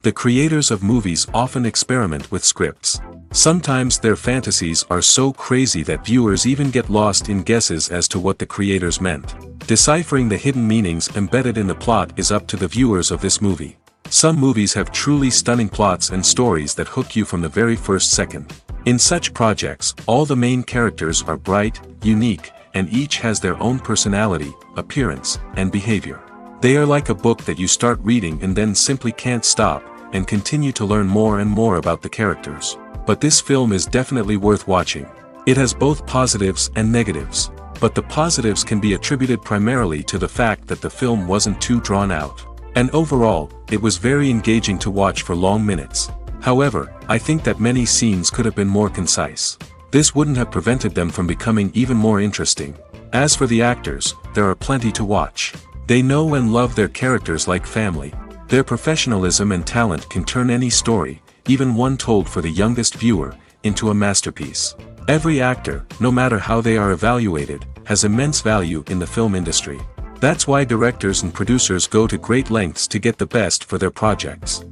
The creators of movies often experiment with scripts. Sometimes their fantasies are so crazy that viewers even get lost in guesses as to what the creators meant. Deciphering the hidden meanings embedded in the plot is up to the viewers of this movie. Some movies have truly stunning plots and stories that hook you from the very first second. In such projects, all the main characters are bright, unique, and each has their own personality, appearance, and behavior. They are like a book that you start reading and then simply can't stop, and continue to learn more and more about the characters. But this film is definitely worth watching. It has both positives and negatives. But the positives can be attributed primarily to the fact that the film wasn't too drawn out. And overall, it was very engaging to watch for long minutes. However, I think that many scenes could have been more concise. This wouldn't have prevented them from becoming even more interesting. As for the actors, there are plenty to watch. They know and love their characters like family. Their professionalism and talent can turn any story, even one told for the youngest viewer, into a masterpiece. Every actor, no matter how they are evaluated, has immense value in the film industry. That's why directors and producers go to great lengths to get the best for their projects.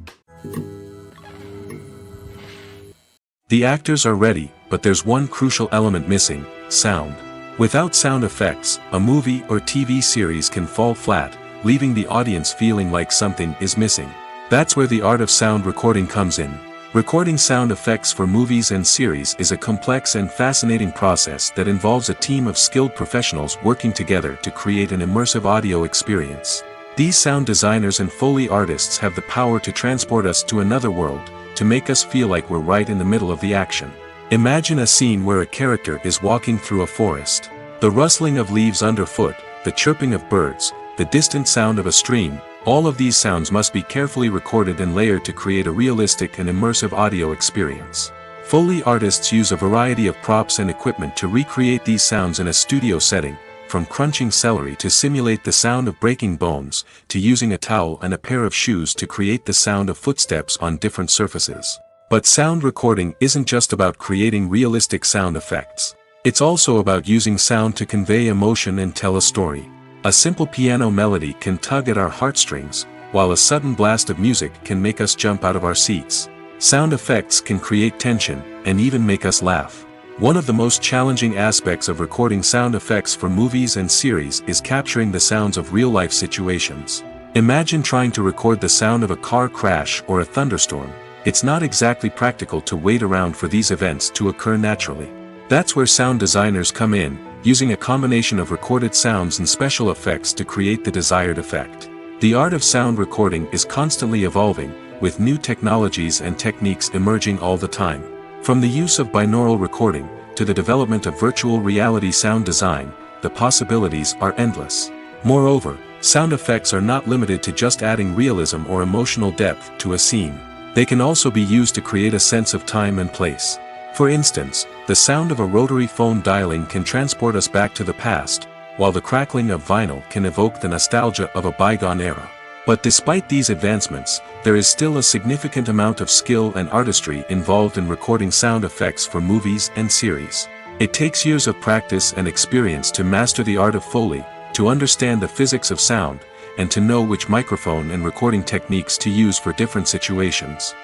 The actors are ready, but there's one crucial element missing: sound. Without sound effects, a movie or TV series can fall flat, leaving the audience feeling like something is missing. That's where the art of sound recording comes in. Recording sound effects for movies and series is a complex and fascinating process that involves a team of skilled professionals working together to create an immersive audio experience. These sound designers and Foley artists have the power to transport us to another world, to make us feel like we're right in the middle of the action. Imagine a scene where a character is walking through a forest. The rustling of leaves underfoot, the chirping of birds, the distant sound of a stream, all of these sounds must be carefully recorded and layered to create a realistic and immersive audio experience. Foley artists use a variety of props and equipment to recreate these sounds in a studio setting, from crunching celery to simulate the sound of breaking bones, to using a towel and a pair of shoes to create the sound of footsteps on different surfaces. But sound recording isn't just about creating realistic sound effects. It's also about using sound to convey emotion and tell a story. A simple piano melody can tug at our heartstrings, while a sudden blast of music can make us jump out of our seats. Sound effects can create tension, and even make us laugh. One of the most challenging aspects of recording sound effects for movies and series is capturing the sounds of real-life situations. Imagine trying to record the sound of a car crash or a thunderstorm. It's not exactly practical to wait around for these events to occur naturally. That's where sound designers come in, using a combination of recorded sounds and special effects to create the desired effect. The art of sound recording is constantly evolving, with new technologies and techniques emerging all the time. From the use of binaural recording, to the development of virtual reality sound design, the possibilities are endless. Moreover, sound effects are not limited to just adding realism or emotional depth to a scene. They can also be used to create a sense of time and place. For instance, the sound of a rotary phone dialing can transport us back to the past, while the crackling of vinyl can evoke the nostalgia of a bygone era. But despite these advancements, there is still a significant amount of skill and artistry involved in recording sound effects for movies and series. It takes years of practice and experience to master the art of Foley, to understand the physics of sound, and to know which microphone and recording techniques to use for different situations.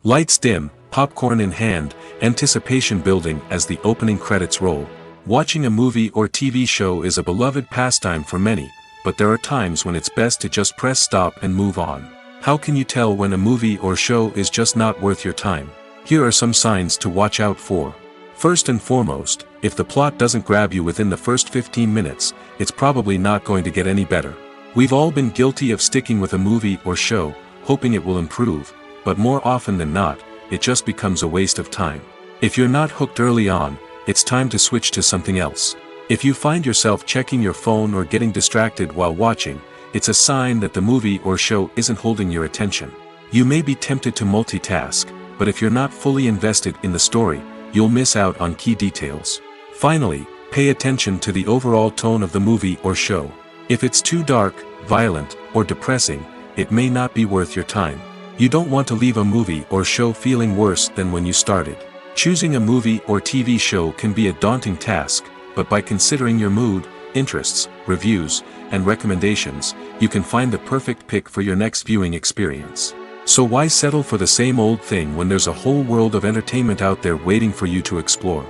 Lights dim, popcorn in hand, anticipation building as the opening credits roll. Watching a movie or TV show is a beloved pastime for many, but there are times when it's best to just press stop and move on. How can you tell when a movie or show is just not worth your time? Here are some signs to watch out for. First and foremost, if the plot doesn't grab you within the first 15 minutes, it's probably not going to get any better. We've all been guilty of sticking with a movie or show, hoping it will improve, but more often than not, it just becomes a waste of time. If you're not hooked early on, it's time to switch to something else. If you find yourself checking your phone or getting distracted while watching, it's a sign that the movie or show isn't holding your attention. You may be tempted to multitask, but if you're not fully invested in the story, you'll miss out on key details. Finally, pay attention to the overall tone of the movie or show. If it's too dark, violent, or depressing, it may not be worth your time. You don't want to leave a movie or show feeling worse than when you started. Choosing a movie or TV show can be a daunting task, but by considering your mood, interests, reviews, and recommendations, you can find the perfect pick for your next viewing experience. So why settle for the same old thing when there's a whole world of entertainment out there waiting for you to explore?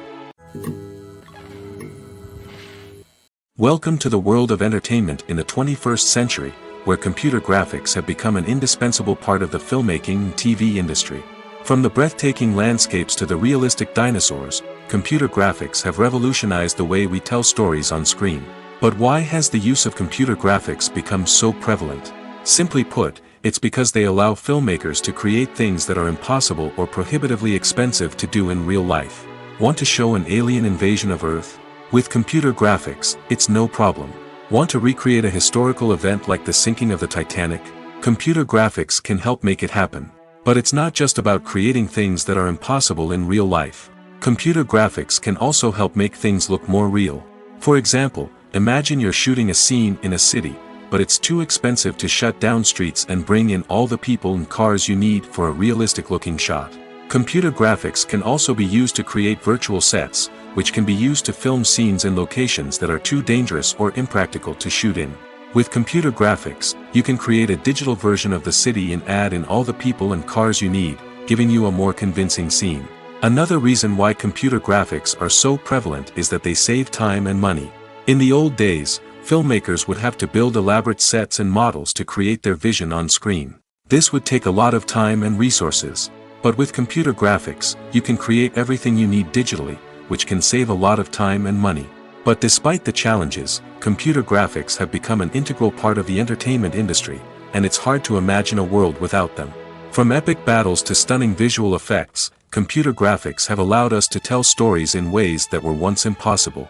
Welcome to the world of entertainment in the 21st century, where computer graphics have become an indispensable part of the filmmaking and TV industry. From the breathtaking landscapes to the realistic dinosaurs, computer graphics have revolutionized the way we tell stories on screen. But why has the use of computer graphics become so prevalent? Simply put, it's because they allow filmmakers to create things that are impossible or prohibitively expensive to do in real life. Want to show an alien invasion of Earth? With computer graphics, it's no problem. Want to recreate a historical event like the sinking of the Titanic? Computer graphics can help make it happen. But it's not just about creating things that are impossible in real life. Computer graphics can also help make things look more real. For example, imagine you're shooting a scene in a city, but it's too expensive to shut down streets and bring in all the people and cars you need for a realistic-looking shot. Computer graphics can also be used to create virtual sets, which can be used to film scenes in locations that are too dangerous or impractical to shoot in. With computer graphics, you can create a digital version of the city and add in all the people and cars you need, giving you a more convincing scene. Another reason why computer graphics are so prevalent is that they save time and money. In the old days, filmmakers would have to build elaborate sets and models to create their vision on screen. This would take a lot of time and resources. But with computer graphics, you can create everything you need digitally, which can save a lot of time and money. But despite the challenges, computer graphics have become an integral part of the entertainment industry, and it's hard to imagine a world without them. From epic battles to stunning visual effects, computer graphics have allowed us to tell stories in ways that were once impossible.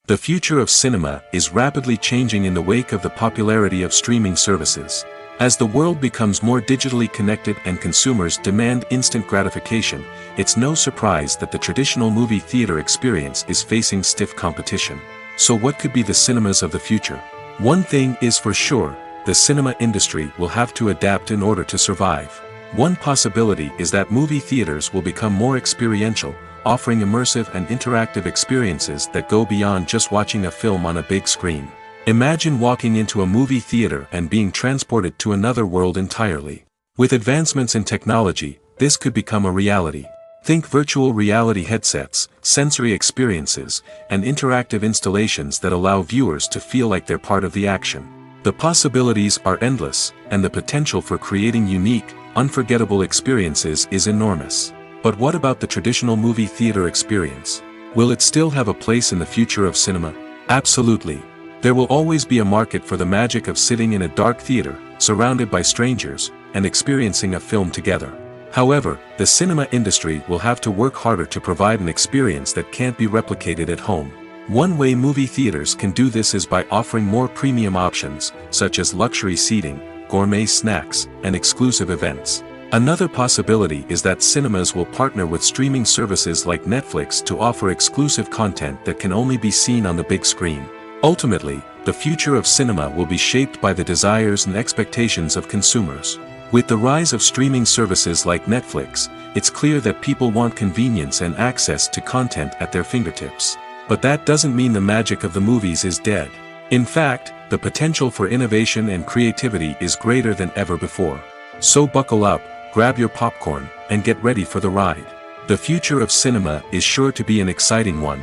The future of cinema is rapidly changing in the wake of the popularity of streaming services. As the world becomes more digitally connected and consumers demand instant gratification, it's no surprise that the traditional movie theater experience is facing stiff competition. So what could be the cinemas of the future? One thing is for sure, the cinema industry will have to adapt in order to survive. One possibility is that movie theaters will become more experiential, offering immersive and interactive experiences that go beyond just watching a film on a big screen. Imagine walking into a movie theater and being transported to another world entirely. With advancements in technology, this could become a reality. Think virtual reality headsets, sensory experiences, and interactive installations that allow viewers to feel like they're part of the action. The possibilities are endless, and the potential for creating unique, unforgettable experiences is enormous. But what about the traditional movie theater experience? Will it still have a place in the future of cinema? Absolutely. There will always be a market for the magic of sitting in a dark theater, surrounded by strangers, and experiencing a film together. However, the cinema industry will have to work harder to provide an experience that can't be replicated at home. One way movie theaters can do this is by offering more premium options, such as luxury seating, gourmet snacks, and exclusive events. Another possibility is that cinemas will partner with streaming services like Netflix to offer exclusive content that can only be seen on the big screen. Ultimately, the future of cinema will be shaped by the desires and expectations of consumers. With the rise of streaming services like Netflix, it's clear that people want convenience and access to content at their fingertips. But that doesn't mean the magic of the movies is dead. In fact, the potential for innovation and creativity is greater than ever before. So buckle up, grab your popcorn, and get ready for the ride. The future of cinema is sure to be an exciting one.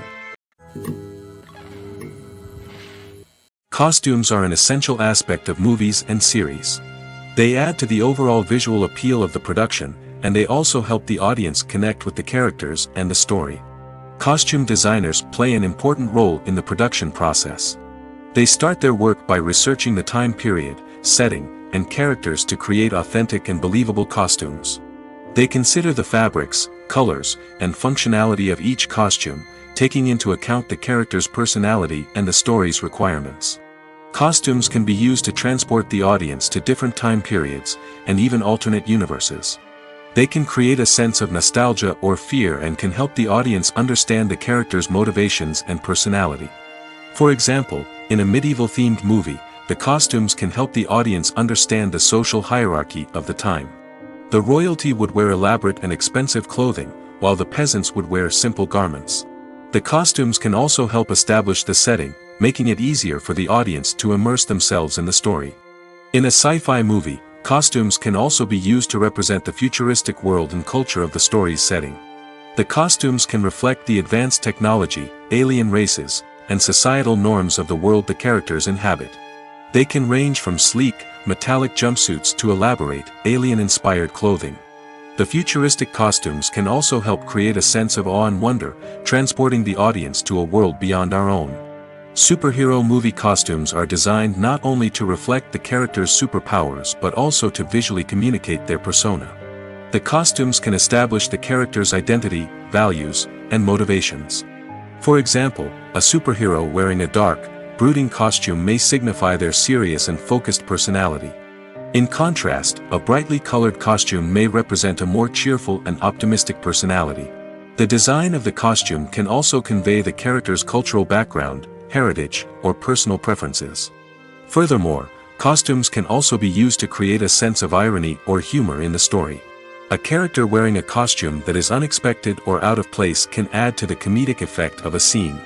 Costumes are an essential aspect of movies and series. They add to the overall visual appeal of the production, and they also help the audience connect with the characters and the story. Costume designers play an important role in the production process. They start their work by researching the time period, setting, and characters to create authentic and believable costumes. They consider the fabrics, colors, and functionality of each costume, taking into account the character's personality and the story's requirements. Costumes can be used to transport the audience to different time periods, and even alternate universes. They can create a sense of nostalgia or fear and can help the audience understand the character's motivations and personality. For example, in a medieval-themed movie, the costumes can help the audience understand the social hierarchy of the time. The royalty would wear elaborate and expensive clothing, while the peasants would wear simple garments. The costumes can also help establish the setting, making it easier for the audience to immerse themselves in the story. In a sci-fi movie, costumes can also be used to represent the futuristic world and culture of the story's setting. The costumes can reflect the advanced technology, alien races, and societal norms of the world the characters inhabit. They can range from sleek, metallic jumpsuits to elaborate, alien-inspired clothing. The futuristic costumes can also help create a sense of awe and wonder, transporting the audience to a world beyond our own. Superhero movie costumes are designed not only to reflect the character's superpowers but also to visually communicate their persona. The costumes can establish the character's identity, values, and motivations. For example, a superhero wearing a dark, brooding costume may signify their serious and focused personality. In contrast, a brightly colored costume may represent a more cheerful and optimistic personality. The design of the costume can also convey the character's cultural background, heritage, or personal preferences. Furthermore, costumes can also be used to create a sense of irony or humor in the story. A character wearing a costume that is unexpected or out of place can add to the comedic effect of a scene.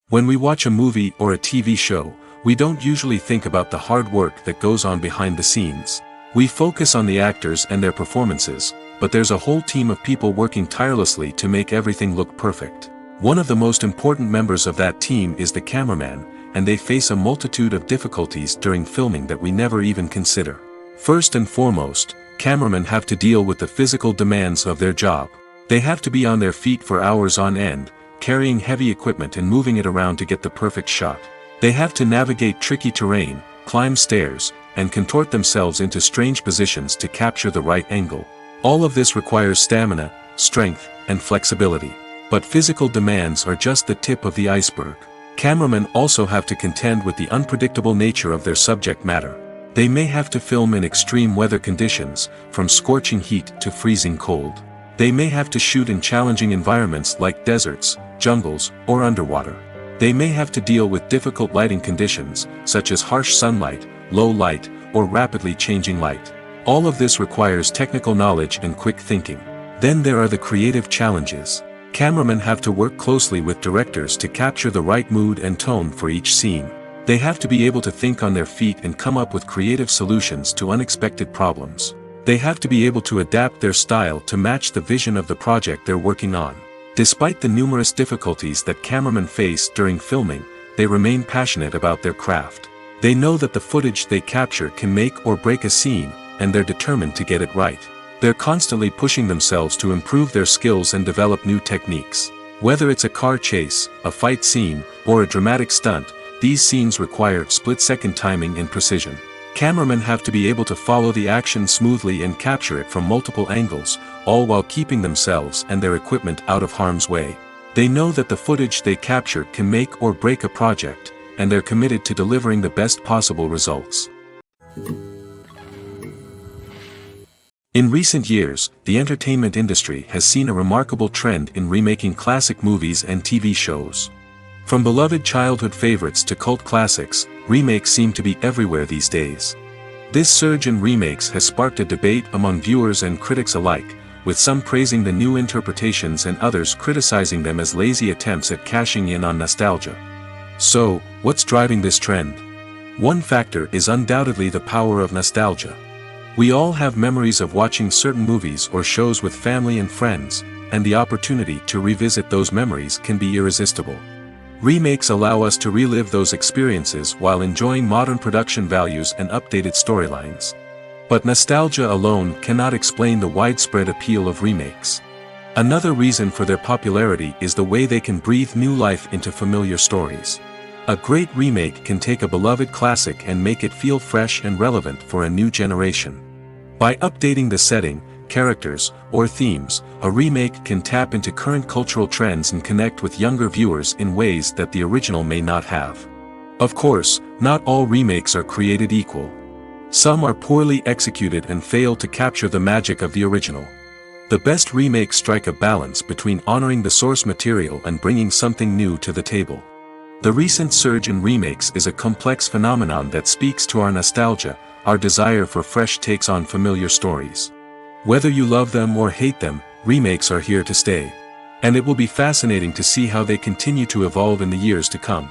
When we watch a movie or a TV show, we don't usually think about the hard work that goes on behind the scenes. We focus on the actors and their performances, but there's a whole team of people working tirelessly to make everything look perfect. One of the most important members of that team is the cameraman, and they face a multitude of difficulties during filming that we never even consider. First and foremost, cameramen have to deal with the physical demands of their job. They have to be on their feet for hours on end, carrying heavy equipment and moving it around to get the perfect shot. They have to navigate tricky terrain, climb stairs, and contort themselves into strange positions to capture the right angle. All of this requires stamina, strength, and flexibility. But physical demands are just the tip of the iceberg. Cameramen also have to contend with the unpredictable nature of their subject matter. They may have to film in extreme weather conditions, from scorching heat to freezing cold. They may have to shoot in challenging environments like deserts, jungles, or underwater. They may have to deal with difficult lighting conditions, such as harsh sunlight, low light, or rapidly changing light. All of this requires technical knowledge and quick thinking. Then there are the creative challenges. Cameramen have to work closely with directors to capture the right mood and tone for each scene. They have to be able to think on their feet and come up with creative solutions to unexpected problems. They have to be able to adapt their style to match the vision of the project they're working on. Despite the numerous difficulties that cameramen face during filming, they remain passionate about their craft. They know that the footage they capture can make or break a scene, and they're determined to get it right. They're constantly pushing themselves to improve their skills and develop new techniques. Whether it's a car chase, a fight scene, or a dramatic stunt, these scenes require split-second timing and precision. Cameramen have to be able to follow the action smoothly and capture it from multiple angles, all while keeping themselves and their equipment out of harm's way. They know that the footage they capture can make or break a project, and they're committed to delivering the best possible results. In recent years, the entertainment industry has seen a remarkable trend in remaking classic movies and TV shows. From beloved childhood favorites to cult classics, remakes seem to be everywhere these days. This surge in remakes has sparked a debate among viewers and critics alike, with some praising the new interpretations and others criticizing them as lazy attempts at cashing in on nostalgia. So, what's driving this trend? One factor is undoubtedly the power of nostalgia. We all have memories of watching certain movies or shows with family and friends, and the opportunity to revisit those memories can be irresistible. Remakes allow us to relive those experiences while enjoying modern production values and updated storylines. But nostalgia alone cannot explain the widespread appeal of remakes. Another reason for their popularity is the way they can breathe new life into familiar stories. A great remake can take a beloved classic and make it feel fresh and relevant for a new generation. By updating the setting, characters, or themes, a remake can tap into current cultural trends and connect with younger viewers in ways that the original may not have. Of course, not all remakes are created equal. Some are poorly executed and fail to capture the magic of the original. The best remakes strike a balance between honoring the source material and bringing something new to the table. The recent surge in remakes is a complex phenomenon that speaks to our nostalgia, our desire for fresh takes on familiar stories. Whether you love them or hate them, remakes are here to stay. And it will be fascinating to see how they continue to evolve in the years to come.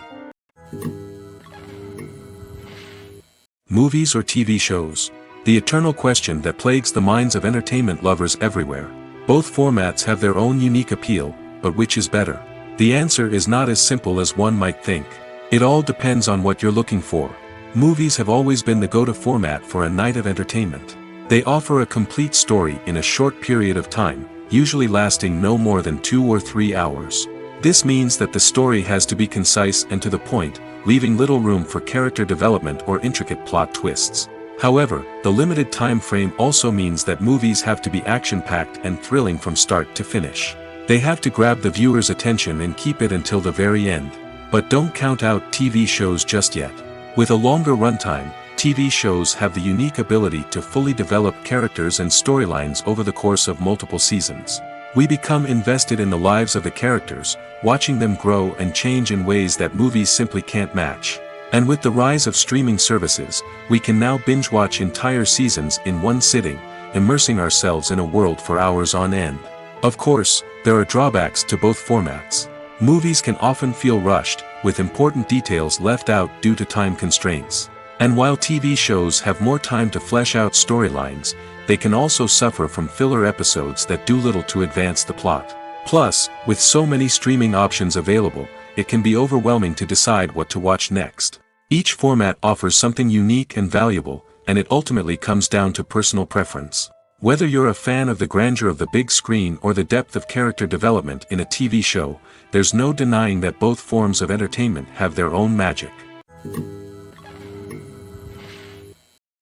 Movies or TV shows? The eternal question that plagues the minds of entertainment lovers everywhere. Both formats have their own unique appeal, but which is better? The answer is not as simple as one might think. It all depends on what you're looking for. Movies have always been the go-to format for a night of entertainment. They offer a complete story in a short period of time, usually lasting no more than 2 or 3 hours. This means that the story has to be concise and to the point, leaving little room for character development or intricate plot twists. However, the limited time frame also means that movies have to be action-packed and thrilling from start to finish. They have to grab the viewer's attention and keep it until the very end. But don't count out TV shows just yet. With a longer runtime, TV shows have the unique ability to fully develop characters and storylines over the course of multiple seasons. We become invested in the lives of the characters, watching them grow and change in ways that movies simply can't match. And with the rise of streaming services, we can now binge-watch entire seasons in one sitting, immersing ourselves in a world for hours on end. Of course, there are drawbacks to both formats. Movies can often feel rushed, with important details left out due to time constraints. And while TV shows have more time to flesh out storylines, they can also suffer from filler episodes that do little to advance the plot. Plus, with so many streaming options available, it can be overwhelming to decide what to watch next. Each format offers something unique and valuable, and it ultimately comes down to personal preference. Whether you're a fan of the grandeur of the big screen or the depth of character development in a TV show, there's no denying that both forms of entertainment have their own magic.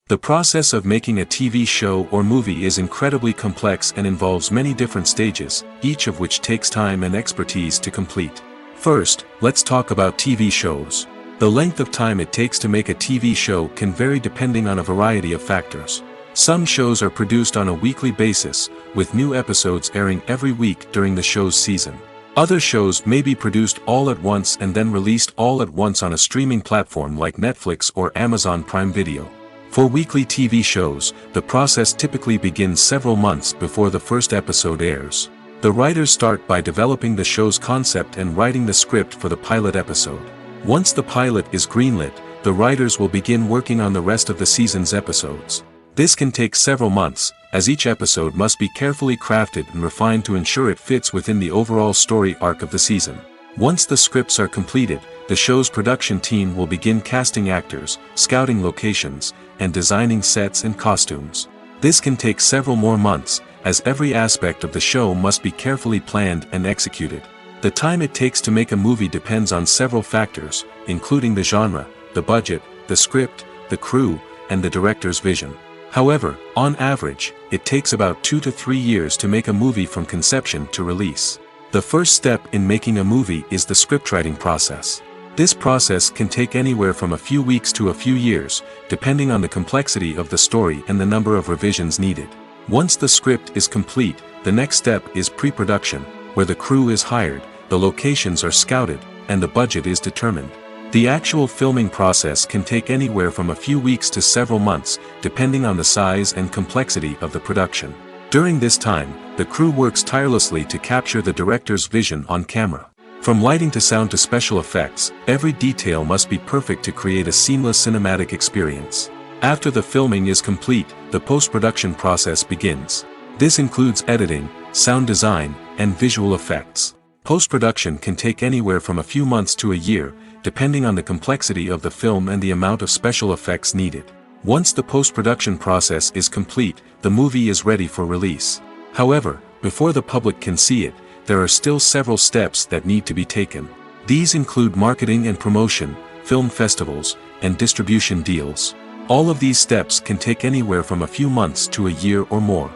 The process of making a TV show or movie is incredibly complex and involves many different stages, each of which takes time and expertise to complete. First, let's talk about TV shows. The length of time it takes to make a TV show can vary depending on a variety of factors. Some shows are produced on a weekly basis, with new episodes airing every week during the show's season. Other shows may be produced all at once and then released all at once on a streaming platform like Netflix or Amazon Prime Video. For weekly TV shows, the process typically begins several months before the first episode airs. The writers start by developing the show's concept and writing the script for the pilot episode. Once the pilot is greenlit, the writers will begin working on the rest of the season's episodes. This can take several months, as each episode must be carefully crafted and refined to ensure it fits within the overall story arc of the season. Once the scripts are completed, the show's production team will begin casting actors, scouting locations, and designing sets and costumes. This can take several more months, as every aspect of the show must be carefully planned and executed. The time it takes to make a movie depends on several factors, including the genre, the budget, the script, the crew, and the director's vision. However, on average, it takes about 2 to 3 years to make a movie from conception to release. The first step in making a movie is the scriptwriting process. This process can take anywhere from a few weeks to a few years, depending on the complexity of the story and the number of revisions needed. Once the script is complete, the next step is pre-production, where the crew is hired, the locations are scouted, and the budget is determined. The actual filming process can take anywhere from a few weeks to several months, depending on the size and complexity of the production. During this time, the crew works tirelessly to capture the director's vision on camera. From lighting to sound to special effects, every detail must be perfect to create a seamless cinematic experience. After the filming is complete, the post-production process begins. This includes editing, sound design, and visual effects. Post-production can take anywhere from a few months to a year, depending on the complexity of the film and the amount of special effects needed. Once the post-production process is complete, the movie is ready for release. However, before the public can see it, there are still several steps that need to be taken. These include marketing and promotion, film festivals, and distribution deals. All of these steps can take anywhere from a few months to a year or more.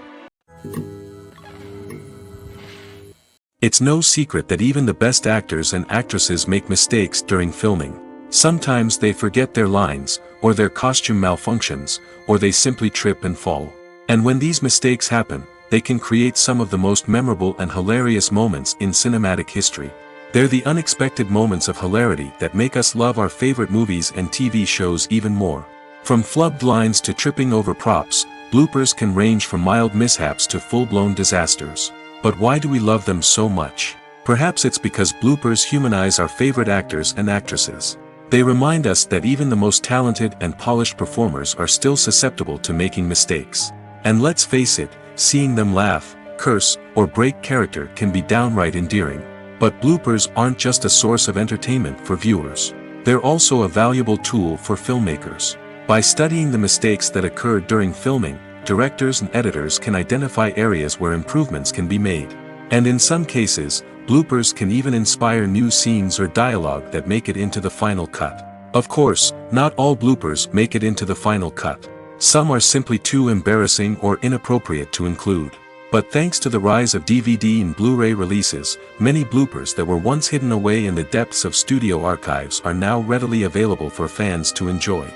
It's no secret that even the best actors and actresses make mistakes during filming. Sometimes they forget their lines, or their costume malfunctions, or they simply trip and fall. And when these mistakes happen, they can create some of the most memorable and hilarious moments in cinematic history. They're the unexpected moments of hilarity that make us love our favorite movies and TV shows even more. From flubbed lines to tripping over props, bloopers can range from mild mishaps to full-blown disasters. But why do we love them so much? Perhaps it's because bloopers humanize our favorite actors and actresses. They remind us that even the most talented and polished performers are still susceptible to making mistakes. And let's face it, seeing them laugh, curse, or break character can be downright endearing. But bloopers aren't just a source of entertainment for viewers. They're also a valuable tool for filmmakers. By studying the mistakes that occurred during filming, directors and editors can identify areas where improvements can be made. And in some cases, bloopers can even inspire new scenes or dialogue that make it into the final cut. Of course, not all bloopers make it into the final cut. Some are simply too embarrassing or inappropriate to include. But thanks to the rise of DVD and Blu-ray releases, many bloopers that were once hidden away in the depths of studio archives are now readily available for fans to enjoy.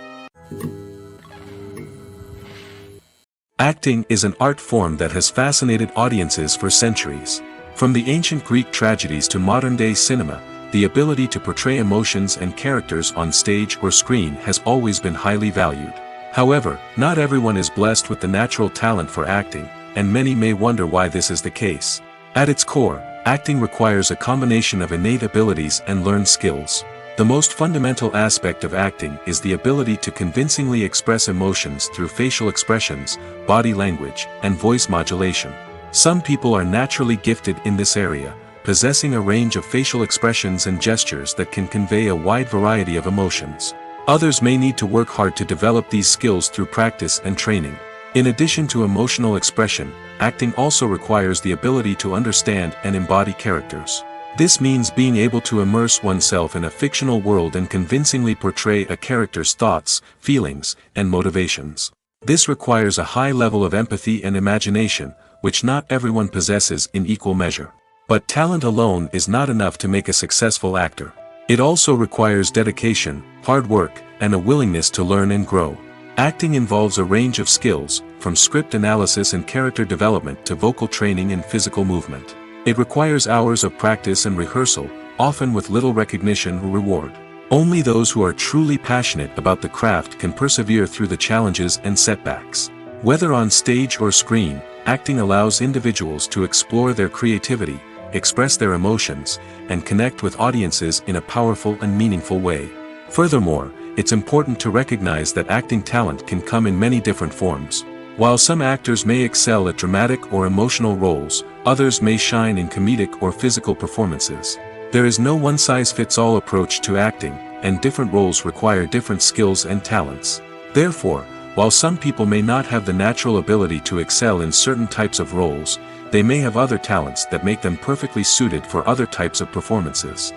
Acting is an art form that has fascinated audiences for centuries. From the ancient Greek tragedies to modern-day cinema, the ability to portray emotions and characters on stage or screen has always been highly valued. However, not everyone is blessed with the natural talent for acting, and many may wonder why this is the case. At its core, acting requires a combination of innate abilities and learned skills. The most fundamental aspect of acting is the ability to convincingly express emotions through facial expressions, body language, and voice modulation. Some people are naturally gifted in this area, possessing a range of facial expressions and gestures that can convey a wide variety of emotions. Others may need to work hard to develop these skills through practice and training. In addition to emotional expression, acting also requires the ability to understand and embody characters. This means being able to immerse oneself in a fictional world and convincingly portray a character's thoughts, feelings, and motivations. This requires a high level of empathy and imagination, which not everyone possesses in equal measure. But talent alone is not enough to make a successful actor. It also requires dedication, hard work, and a willingness to learn and grow. Acting involves a range of skills, from script analysis and character development to vocal training and physical movement. It requires hours of practice and rehearsal, often with little recognition or reward. Only those who are truly passionate about the craft can persevere through the challenges and setbacks. Whether on stage or screen, acting allows individuals to explore their creativity, express their emotions, and connect with audiences in a powerful and meaningful way. Furthermore, it's important to recognize that acting talent can come in many different forms. While some actors may excel at dramatic or emotional roles, others may shine in comedic or physical performances. There is no one-size-fits-all approach to acting, and different roles require different skills and talents. Therefore, while some people may not have the natural ability to excel in certain types of roles, they may have other talents that make them perfectly suited for other types of performances.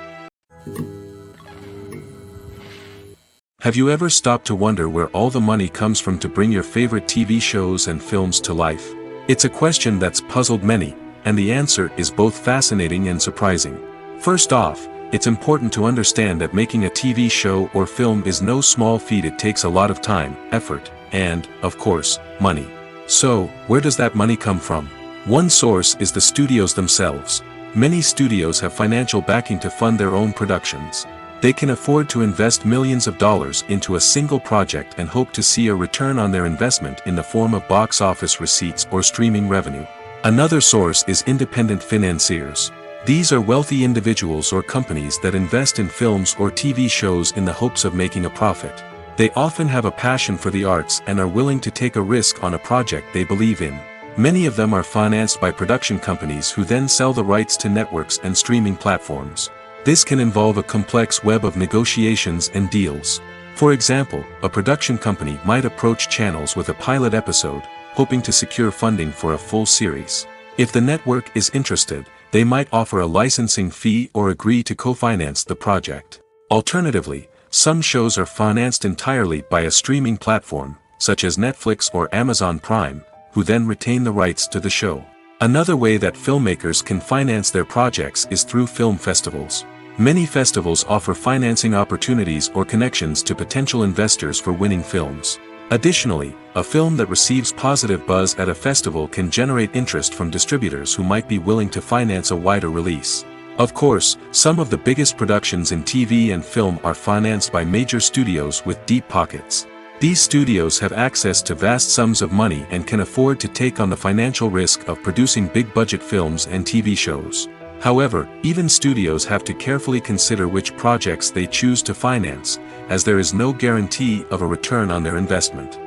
Have you ever stopped to wonder where all the money comes from to bring your favorite TV shows and films to life? It's a question that's puzzled many, and the answer is both fascinating and surprising. First off, it's important to understand that making a TV show or film is no small feat. It takes a lot of time, effort, and, of course, money. So, where does that money come from? One source is the studios themselves. Many studios have financial backing to fund their own productions. They can afford to invest millions of dollars into a single project and hope to see a return on their investment in the form of box office receipts or streaming revenue. Another source is independent financiers. These are wealthy individuals or companies that invest in films or TV shows in the hopes of making a profit. They often have a passion for the arts and are willing to take a risk on a project they believe in. Many of them are financed by production companies who then sell the rights to networks and streaming platforms. This can involve a complex web of negotiations and deals. For example, a production company might approach channels with a pilot episode, hoping to secure funding for a full series. If the network is interested, they might offer a licensing fee or agree to co-finance the project. Alternatively, some shows are financed entirely by a streaming platform, such as Netflix or Amazon Prime, who then retain the rights to the show. Another way that filmmakers can finance their projects is through film festivals. Many festivals offer financing opportunities or connections to potential investors for winning films. Additionally, a film that receives positive buzz at a festival can generate interest from distributors who might be willing to finance a wider release. Of course, some of the biggest productions in TV and film are financed by major studios with deep pockets. These studios have access to vast sums of money and can afford to take on the financial risk of producing big-budget films and TV shows. However, even studios have to carefully consider which projects they choose to finance, as there is no guarantee of a return on their investment.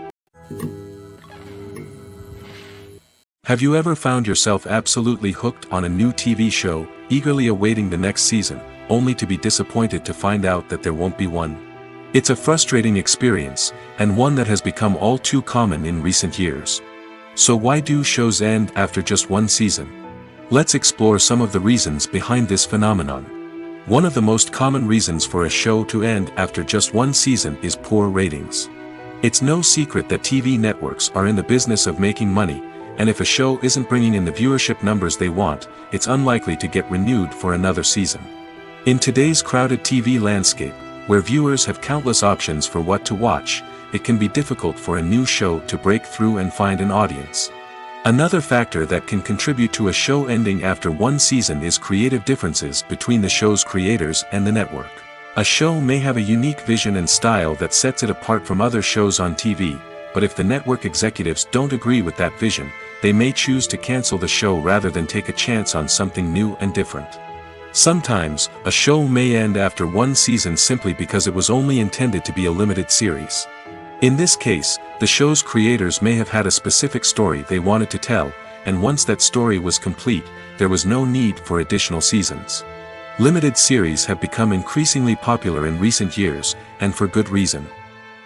Have you ever found yourself absolutely hooked on a new TV show, eagerly awaiting the next season, only to be disappointed to find out that there won't be one? It's a frustrating experience, and one that has become all too common in recent years. So why do shows end after just one season? Let's explore some of the reasons behind this phenomenon. One of the most common reasons for a show to end after just one season is poor ratings. It's no secret that TV networks are in the business of making money, and if a show isn't bringing in the viewership numbers they want, it's unlikely to get renewed for another season. In today's crowded TV landscape, where viewers have countless options for what to watch, it can be difficult for a new show to break through and find an audience. Another factor that can contribute to a show ending after one season is creative differences between the show's creators and the network. A show may have a unique vision and style that sets it apart from other shows on TV, but if the network executives don't agree with that vision, they may choose to cancel the show rather than take a chance on something new and different. Sometimes, a show may end after one season simply because it was only intended to be a limited series. In this case, the show's creators may have had a specific story they wanted to tell, and once that story was complete, there was no need for additional seasons. Limited series have become increasingly popular in recent years, and for good reason.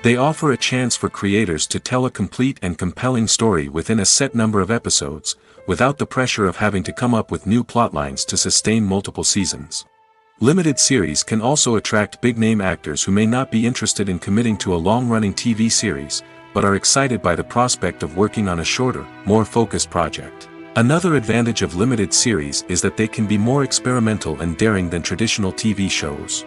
They offer a chance for creators to tell a complete and compelling story within a set number of episodes, without the pressure of having to come up with new plotlines to sustain multiple seasons. Limited series can also attract big-name actors who may not be interested in committing to a long-running TV series, but are excited by the prospect of working on a shorter, more focused project. Another advantage of limited series is that they can be more experimental and daring than traditional TV shows.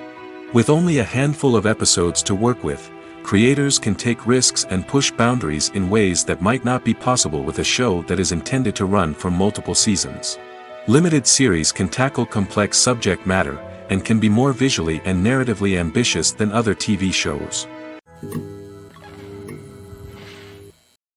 With only a handful of episodes to work with, creators can take risks and push boundaries in ways that might not be possible with a show that is intended to run for multiple seasons. Limited series can tackle complex subject matter, and can be more visually and narratively ambitious than other TV shows.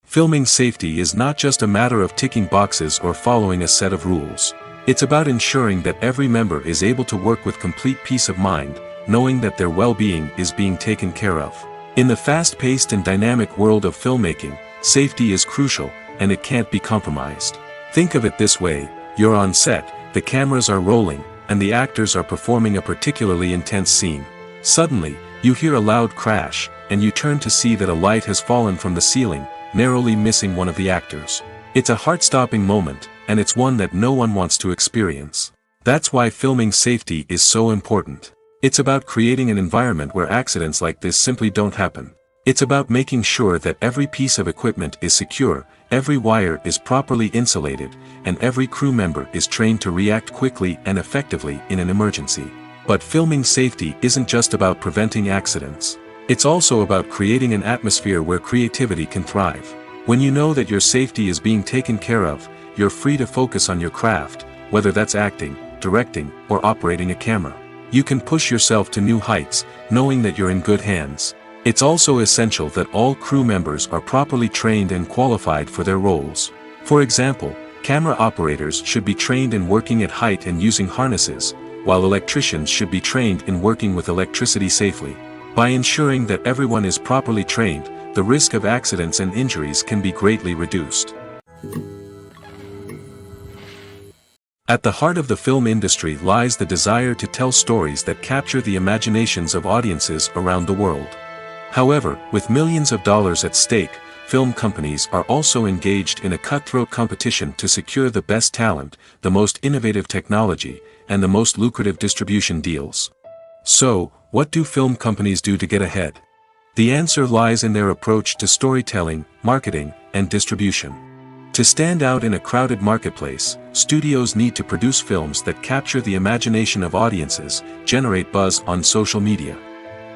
Filming safety is not just a matter of ticking boxes or following a set of rules. It's about ensuring that every member is able to work with complete peace of mind, knowing that their well-being is being taken care of. In the fast-paced and dynamic world of filmmaking, safety is crucial, and it can't be compromised. Think of it this way: you're on set, the cameras are rolling, and the actors are performing a particularly intense scene. Suddenly, you hear a loud crash, and you turn to see that a light has fallen from the ceiling, narrowly missing one of the actors. It's a heart-stopping moment, and it's one that no one wants to experience. That's why filming safety is so important. It's about creating an environment where accidents like this simply don't happen. It's about making sure that every piece of equipment is secure, every wire is properly insulated, and every crew member is trained to react quickly and effectively in an emergency. But filming safety isn't just about preventing accidents. It's also about creating an atmosphere where creativity can thrive. When you know that your safety is being taken care of, you're free to focus on your craft, whether that's acting, directing, or operating a camera. You can push yourself to new heights, knowing that you're in good hands. It's also essential that all crew members are properly trained and qualified for their roles. For example, camera operators should be trained in working at height and using harnesses, while electricians should be trained in working with electricity safely. By ensuring that everyone is properly trained, the risk of accidents and injuries can be greatly reduced. At the heart of the film industry lies the desire to tell stories that capture the imaginations of audiences around the world. However, with millions of dollars at stake, film companies are also engaged in a cutthroat competition to secure the best talent, the most innovative technology, and the most lucrative distribution deals. So, what do film companies do to get ahead? The answer lies in their approach to storytelling, marketing, and distribution. To stand out in a crowded marketplace, studios need to produce films that capture the imagination of audiences, generate buzz on social media.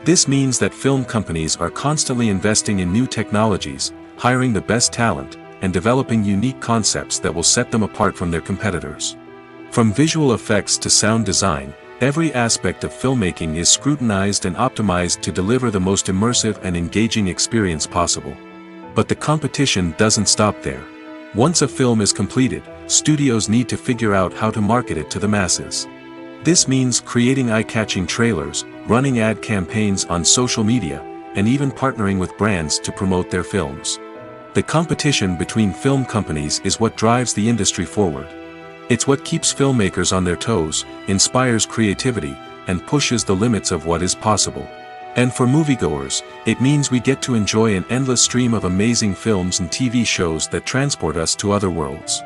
This means that film companies are constantly investing in new technologies, hiring the best talent, and developing unique concepts that will set them apart from their competitors. From visual effects to sound design, Every aspect of filmmaking is scrutinized and optimized to deliver the most immersive and engaging experience possible. But the competition doesn't stop there. Once a film is completed, studios need to figure out how to market it to the masses. This means creating eye-catching trailers, running ad campaigns on social media, and even partnering with brands to promote their films. The competition between film companies is what drives the industry forward. It's what keeps filmmakers on their toes, inspires creativity, and pushes the limits of what is possible. And for moviegoers, it means we get to enjoy an endless stream of amazing films and TV shows that transport us to other worlds.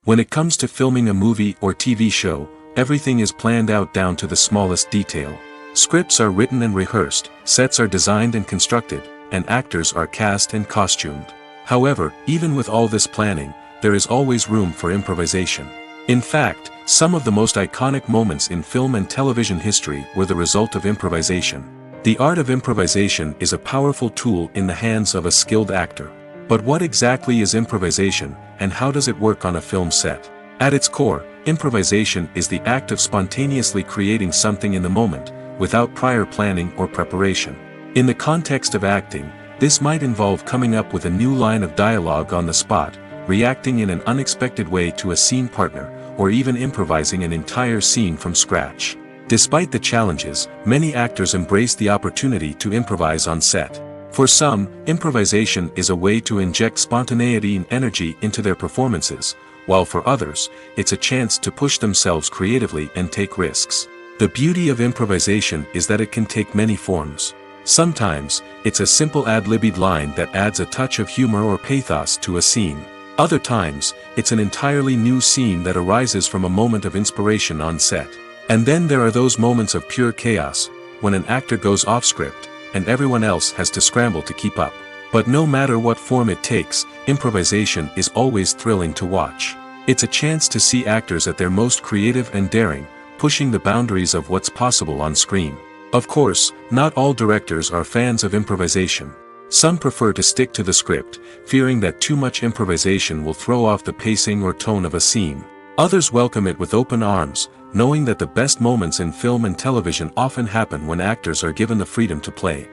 When it comes to filming a movie or TV show, everything is planned out down to the smallest detail. Scripts are written and rehearsed, sets are designed and constructed, and actors are cast and costumed. However, even with all this planning, there is always room for improvisation. In fact, some of the most iconic moments in film and television history were the result of improvisation. The art of improvisation is a powerful tool in the hands of a skilled actor. But what exactly is improvisation, and how does it work on a film set? At its core, improvisation is the act of spontaneously creating something in the moment, without prior planning or preparation. In the context of acting, this might involve coming up with a new line of dialogue on the spot, reacting in an unexpected way to a scene partner, or even improvising an entire scene from scratch. Despite the challenges, many actors embrace the opportunity to improvise on set. For some, improvisation is a way to inject spontaneity and energy into their performances, while for others, it's a chance to push themselves creatively and take risks. The beauty of improvisation is that it can take many forms. Sometimes, it's a simple ad-libbed line that adds a touch of humor or pathos to a scene. Other times, it's an entirely new scene that arises from a moment of inspiration on set. And then there are those moments of pure chaos, when an actor goes off script, and everyone else has to scramble to keep up. But no matter what form it takes, improvisation is always thrilling to watch. It's a chance to see actors at their most creative and daring, pushing the boundaries of what's possible on screen. Of course, not all directors are fans of improvisation. Some prefer to stick to the script, fearing that too much improvisation will throw off the pacing or tone of a scene. Others welcome it with open arms, knowing that the best moments in film and television often happen when actors are given the freedom to play.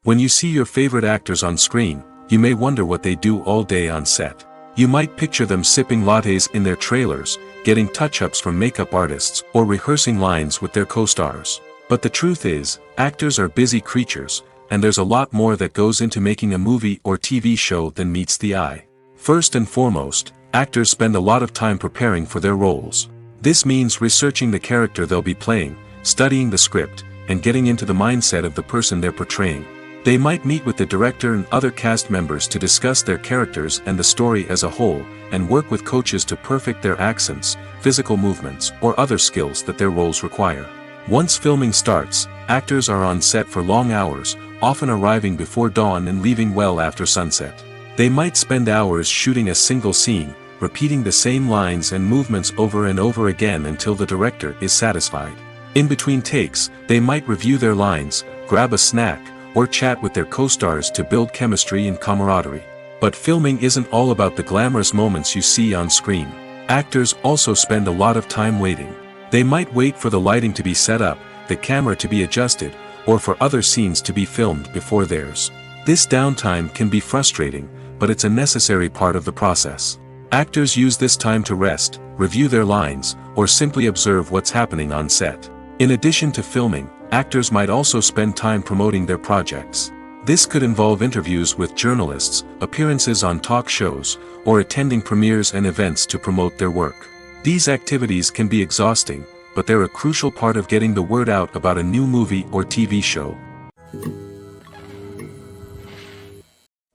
When you see your favorite actors on screen, you may wonder what they do all day on set. You might picture them sipping lattes in their trailers, getting touch-ups from makeup artists, or rehearsing lines with their co-stars. But the truth is, actors are busy creatures, and there's a lot more that goes into making a movie or TV show than meets the eye. First and foremost, actors spend a lot of time preparing for their roles. This means researching the character they'll be playing, studying the script, and getting into the mindset of the person they're portraying. They might meet with the director and other cast members to discuss their characters and the story as a whole, and work with coaches to perfect their accents, physical movements, or other skills that their roles require. Once filming starts, actors are on set for long hours, often arriving before dawn and leaving well after sunset. They might spend hours shooting a single scene, repeating the same lines and movements over and over again until the director is satisfied. In between takes, they might review their lines, grab a snack, or chat with their co-stars to build chemistry and camaraderie. But filming isn't all about the glamorous moments you see on screen. Actors also spend a lot of time waiting. They might wait for the lighting to be set up, the camera to be adjusted, or for other scenes to be filmed before theirs. This downtime can be frustrating, but it's a necessary part of the process. Actors use this time to rest, review their lines, or simply observe what's happening on set. In addition to filming, actors might also spend time promoting their projects. This could involve interviews with journalists, appearances on talk shows, or attending premieres and events to promote their work. These activities can be exhausting, but they're a crucial part of getting the word out about a new movie or TV show.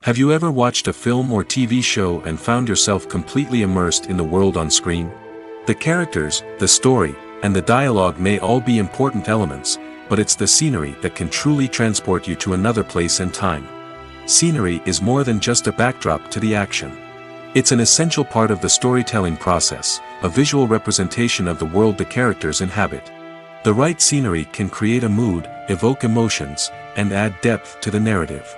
Have you ever watched a film or TV show and found yourself completely immersed in the world on screen? The characters, the story, and the dialogue may all be important elements, but it's the scenery that can truly transport you to another place and time. Scenery is more than just a backdrop to the action. It's an essential part of the storytelling process, a visual representation of the world the characters inhabit. The right scenery can create a mood, evoke emotions, and add depth to the narrative.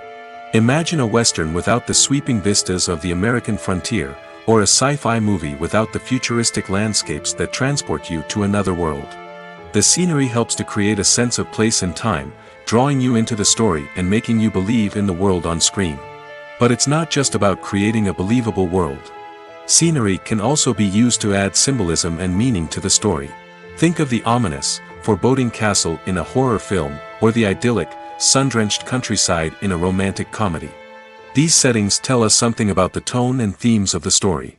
Imagine a western without the sweeping vistas of the American frontier, or a sci-fi movie without the futuristic landscapes that transport you to another world. The scenery helps to create a sense of place and time, drawing you into the story and making you believe in the world on screen. But it's not just about creating a believable world. Scenery can also be used to add symbolism and meaning to the story. Think of the ominous, foreboding castle in a horror film, or the idyllic, sun-drenched countryside in a romantic comedy. These settings tell us something about the tone and themes of the story.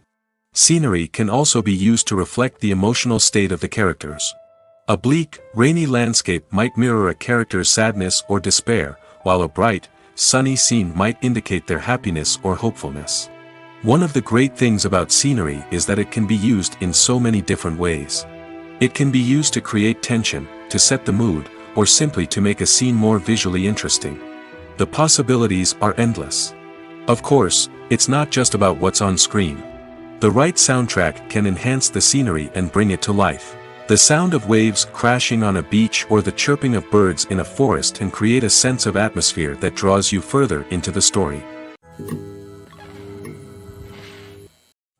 Scenery can also be used to reflect the emotional state of the characters. A bleak, rainy landscape might mirror a character's sadness or despair, while a bright, sunny scene might indicate their happiness or hopefulness. One of the great things about scenery is that it can be used in so many different ways. It can be used to create tension, to set the mood, or simply to make a scene more visually interesting. The possibilities are endless. Of course, it's not just about what's on screen. The right soundtrack can enhance the scenery and bring it to life. The sound of waves crashing on a beach or the chirping of birds in a forest can create a sense of atmosphere that draws you further into the story.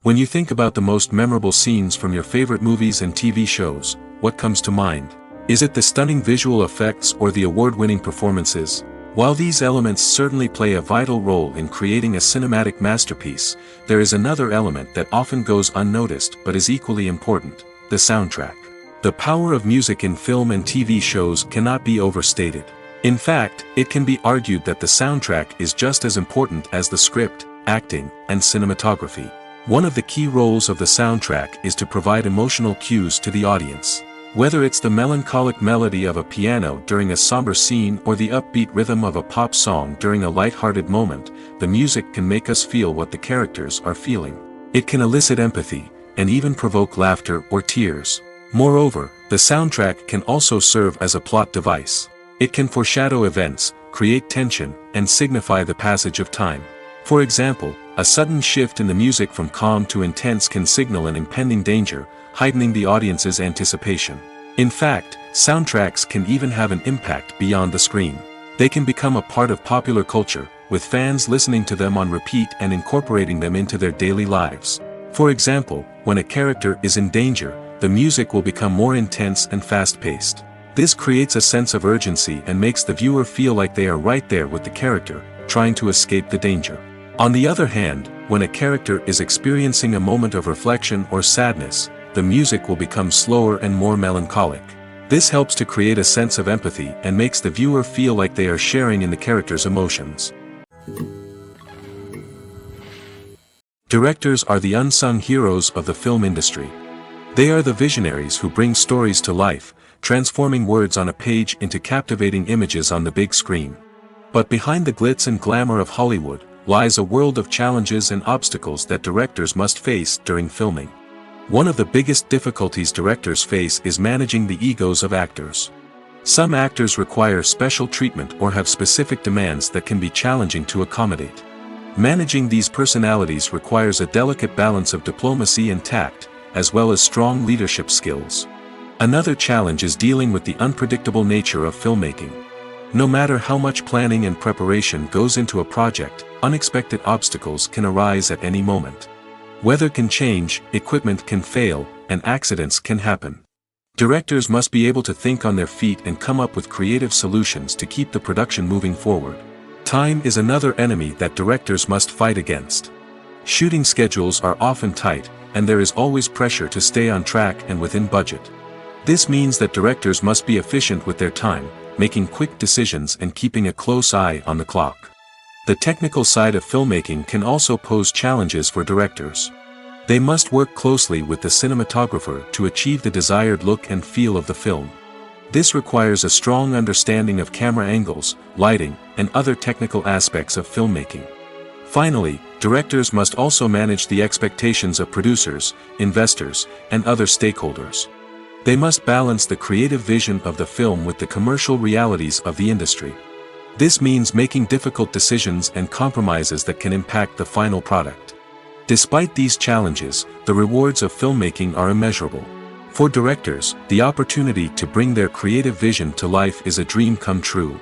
When you think about the most memorable scenes from your favorite movies and TV shows, what comes to mind? Is it the stunning visual effects or the award-winning performances? While these elements certainly play a vital role in creating a cinematic masterpiece, there is another element that often goes unnoticed but is equally important: the soundtrack. The power of music in film and TV shows cannot be overstated. In fact, it can be argued that the soundtrack is just as important as the script, acting, and cinematography. One of the key roles of the soundtrack is to provide emotional cues to the audience. Whether it's the melancholic melody of a piano during a somber scene or the upbeat rhythm of a pop song during a light-hearted moment, the music can make us feel what the characters are feeling. It can elicit empathy, and even provoke laughter or tears. Moreover, the soundtrack can also serve as a plot device. It can foreshadow events, create tension, and signify the passage of time. For example, a sudden shift in the music from calm to intense can signal an impending danger, heightening the audience's anticipation. In fact, soundtracks can even have an impact beyond the screen. They can become a part of popular culture, with fans listening to them on repeat and incorporating them into their daily lives. For example, when a character is in danger, the music will become more intense and fast-paced. This creates a sense of urgency and makes the viewer feel like they are right there with the character, trying to escape the danger. On the other hand, when a character is experiencing a moment of reflection or sadness, the music will become slower and more melancholic. This helps to create a sense of empathy and makes the viewer feel like they are sharing in the character's emotions. Directors are the unsung heroes of the film industry. They are the visionaries who bring stories to life, transforming words on a page into captivating images on the big screen. But behind the glitz and glamour of Hollywood lies a world of challenges and obstacles that directors must face during filming. One of the biggest difficulties directors face is managing the egos of actors. Some actors require special treatment or have specific demands that can be challenging to accommodate. Managing these personalities requires a delicate balance of diplomacy and tact, as well as strong leadership skills. Another challenge is dealing with the unpredictable nature of filmmaking. No matter how much planning and preparation goes into a project, unexpected obstacles can arise at any moment. Weather can change, equipment can fail, and accidents can happen. Directors must be able to think on their feet and come up with creative solutions to keep the production moving forward. Time is another enemy that directors must fight against. Shooting schedules are often tight, and there is always pressure to stay on track and within budget. This means that directors must be efficient with their time, making quick decisions and keeping a close eye on the clock. The technical side of filmmaking can also pose challenges for directors. They must work closely with the cinematographer to achieve the desired look and feel of the film. This requires a strong understanding of camera angles, lighting, and other technical aspects of filmmaking. Finally, directors must also manage the expectations of producers, investors, and other stakeholders. They must balance the creative vision of the film with the commercial realities of the industry. This means making difficult decisions and compromises that can impact the final product. Despite these challenges, the rewards of filmmaking are immeasurable. For directors, the opportunity to bring their creative vision to life is a dream come true.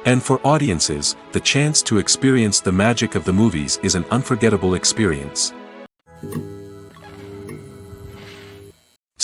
And for audiences, the chance to experience the magic of the movies is an unforgettable experience.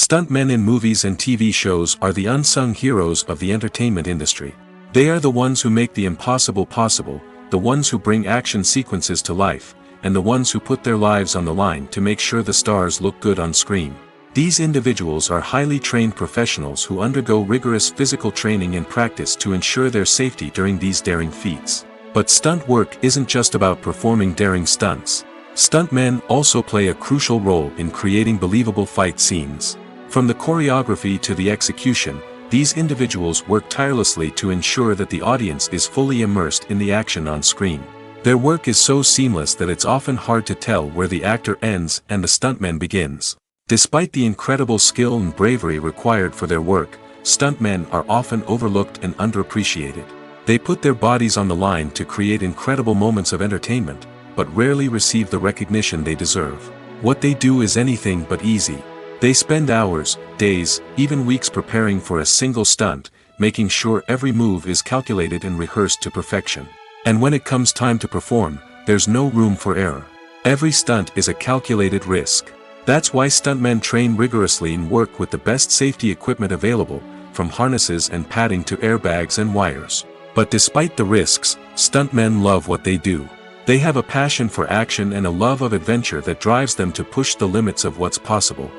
Stuntmen in movies and TV shows are the unsung heroes of the entertainment industry. They are the ones who make the impossible possible, the ones who bring action sequences to life, and the ones who put their lives on the line to make sure the stars look good on screen. These individuals are highly trained professionals who undergo rigorous physical training and practice to ensure their safety during these daring feats. But stunt work isn't just about performing daring stunts. Stuntmen also play a crucial role in creating believable fight scenes. From the choreography to the execution, these individuals work tirelessly to ensure that the audience is fully immersed in the action on screen. Their work is so seamless that it's often hard to tell where the actor ends and the stuntman begins. Despite the incredible skill and bravery required for their work, stuntmen are often overlooked and underappreciated. They put their bodies on the line to create incredible moments of entertainment, but rarely receive the recognition they deserve. What they do is anything but easy. They spend hours, days, even weeks preparing for a single stunt, making sure every move is calculated and rehearsed to perfection. And when it comes time to perform, there's no room for error. Every stunt is a calculated risk. That's why stuntmen train rigorously and work with the best safety equipment available, from harnesses and padding to airbags and wires. But despite the risks, stuntmen love what they do. They have a passion for action and a love of adventure that drives them to push the limits of what's possible.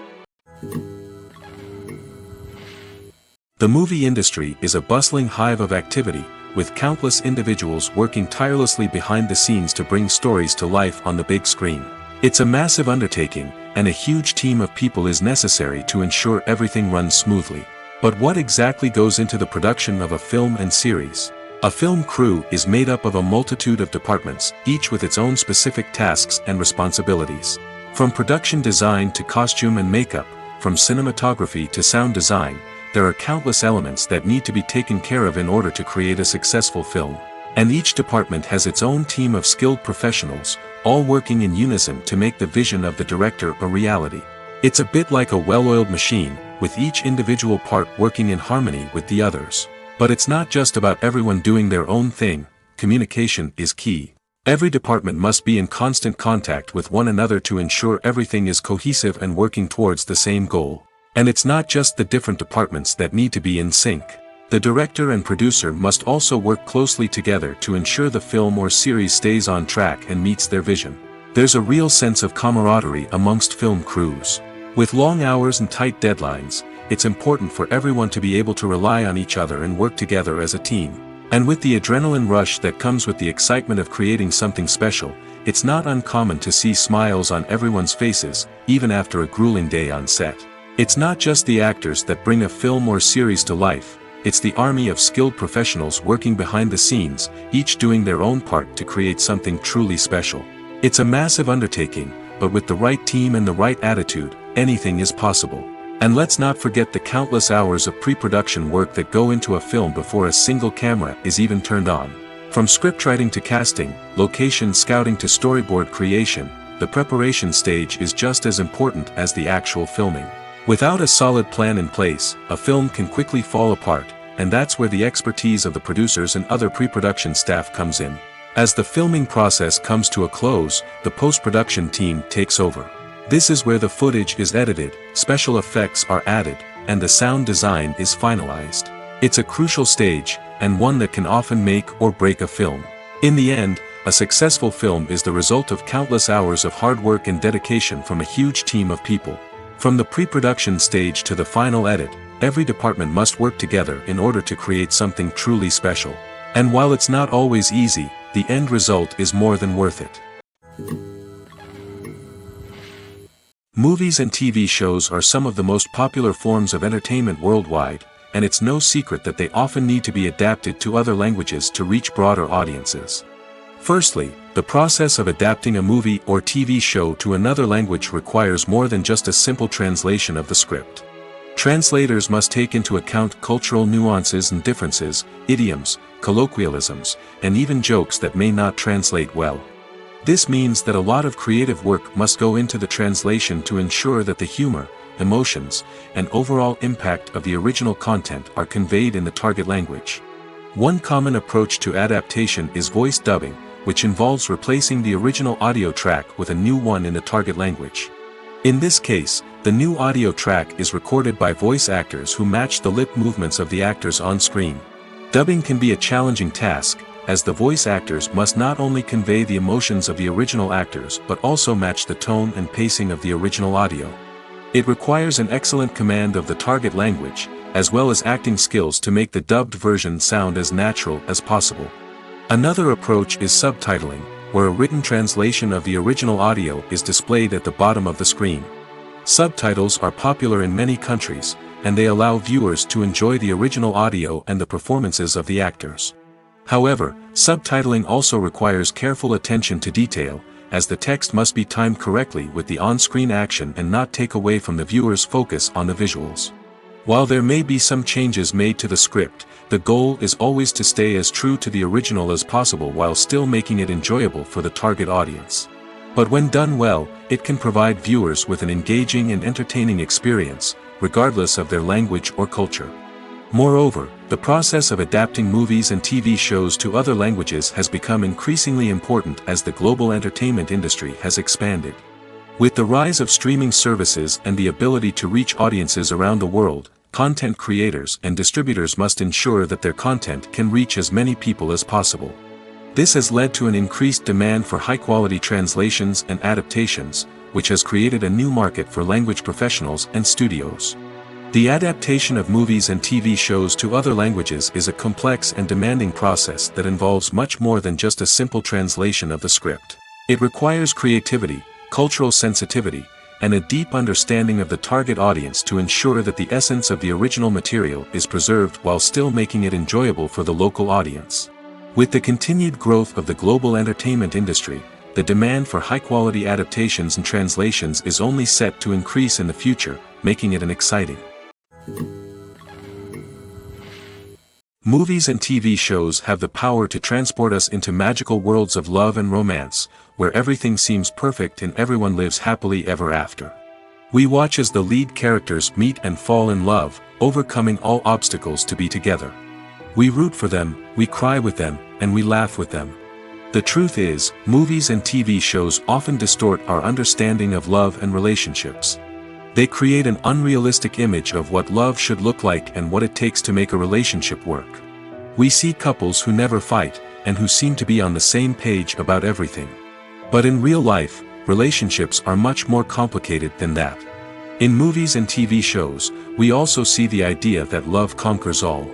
The movie industry is a bustling hive of activity, with countless individuals working tirelessly behind the scenes to bring stories to life on the big screen. It's a massive undertaking, and a huge team of people is necessary to ensure everything runs smoothly. But what exactly goes into the production of a film and series? A film crew is made up of a multitude of departments, each with its own specific tasks and responsibilities. From production design to costume and makeup, from cinematography to sound design, there are countless elements that need to be taken care of in order to create a successful film. And each department has its own team of skilled professionals, all working in unison to make the vision of the director a reality. It's a bit like a well-oiled machine, with each individual part working in harmony with the others. But it's not just about everyone doing their own thing. Communication is key. Every department must be in constant contact with one another to ensure everything is cohesive and working towards the same goal. And it's not just the different departments that need to be in sync. The director and producer must also work closely together to ensure the film or series stays on track and meets their vision. There's a real sense of camaraderie amongst film crews. With long hours and tight deadlines, it's important for everyone to be able to rely on each other and work together as a team. And with the adrenaline rush that comes with the excitement of creating something special, it's not uncommon to see smiles on everyone's faces, even after a grueling day on set. It's not just the actors that bring a film or series to life. It's the army of skilled professionals working behind the scenes, each doing their own part to create something truly special. It's a massive undertaking, but with the right team and the right attitude, anything is possible. And let's not forget the countless hours of pre-production work that go into a film before a single camera is even turned on. From scriptwriting to casting, location scouting to storyboard creation, the preparation stage is just as important as the actual filming. Without a solid plan in place, a film can quickly fall apart, and that's where the expertise of the producers and other pre-production staff comes in. As the filming process comes to a close, the post-production team takes over. This is where the footage is edited, special effects are added, and the sound design is finalized. It's a crucial stage, and one that can often make or break a film. In the end, a successful film is the result of countless hours of hard work and dedication from a huge team of people. From the pre-production stage to the final edit, every department must work together in order to create something truly special. And while it's not always easy, the end result is more than worth it. Movies and TV shows are some of the most popular forms of entertainment worldwide, and it's no secret that they often need to be adapted to other languages to reach broader audiences. Firstly, the process of adapting a movie or TV show to another language requires more than just a simple translation of the script. Translators must take into account cultural nuances and differences, idioms, colloquialisms, and even jokes that may not translate well. This means that a lot of creative work must go into the translation to ensure that the humor, emotions, and overall impact of the original content are conveyed in the target language. One common approach to adaptation is voice dubbing, which involves replacing the original audio track with a new one in the target language. In this case, the The new audio track is recorded by voice actors who match the lip movements of the actors on screen. Dubbing can be a challenging task, as the voice actors must not only convey the emotions of the original actors but also match the tone and pacing of the original audio. It requires an excellent command of the target language, as well as acting skills to make the dubbed version sound as natural as possible. Another approach is subtitling, where a written translation of the original audio is displayed at the bottom of the screen. Subtitles are popular in many countries, and they allow viewers to enjoy the original audio and the performances of the actors. However, subtitling also requires careful attention to detail, as the text must be timed correctly with the on-screen action and not take away from the viewer's focus on the visuals. While there may be some changes made to the script, the goal is always to stay as true to the original as possible while still making it enjoyable for the target audience. But when done well, it can provide viewers with an engaging and entertaining experience, regardless of their language or culture. Moreover, the process of adapting movies and TV shows to other languages has become increasingly important as the global entertainment industry has expanded. With the rise of streaming services and the ability to reach audiences around the world, content creators and distributors must ensure that their content can reach as many people as possible. This has led to an increased demand for high-quality translations and adaptations, which has created a new market for language professionals and studios. The adaptation of movies and TV shows to other languages is a complex and demanding process that involves much more than just a simple translation of the script. It requires creativity, cultural sensitivity, and a deep understanding of the target audience to ensure that the essence of the original material is preserved while still making it enjoyable for the local audience. With the continued growth of the global entertainment industry, the demand for high-quality adaptations and translations is only set to increase in the future, making it an exciting. Movies and TV shows have the power to transport us into magical worlds of love and romance, where everything seems perfect and everyone lives happily ever after. We watch as the lead characters meet and fall in love, overcoming all obstacles to be together. We root for them, we cry with them, and we laugh with them. The truth is, movies and TV shows often distort our understanding of love and relationships. They create an unrealistic image of what love should look like and what it takes to make a relationship work. We see couples who never fight, and who seem to be on the same page about everything. But in real life, relationships are much more complicated than that. In movies and TV shows, we also see the idea that love conquers all.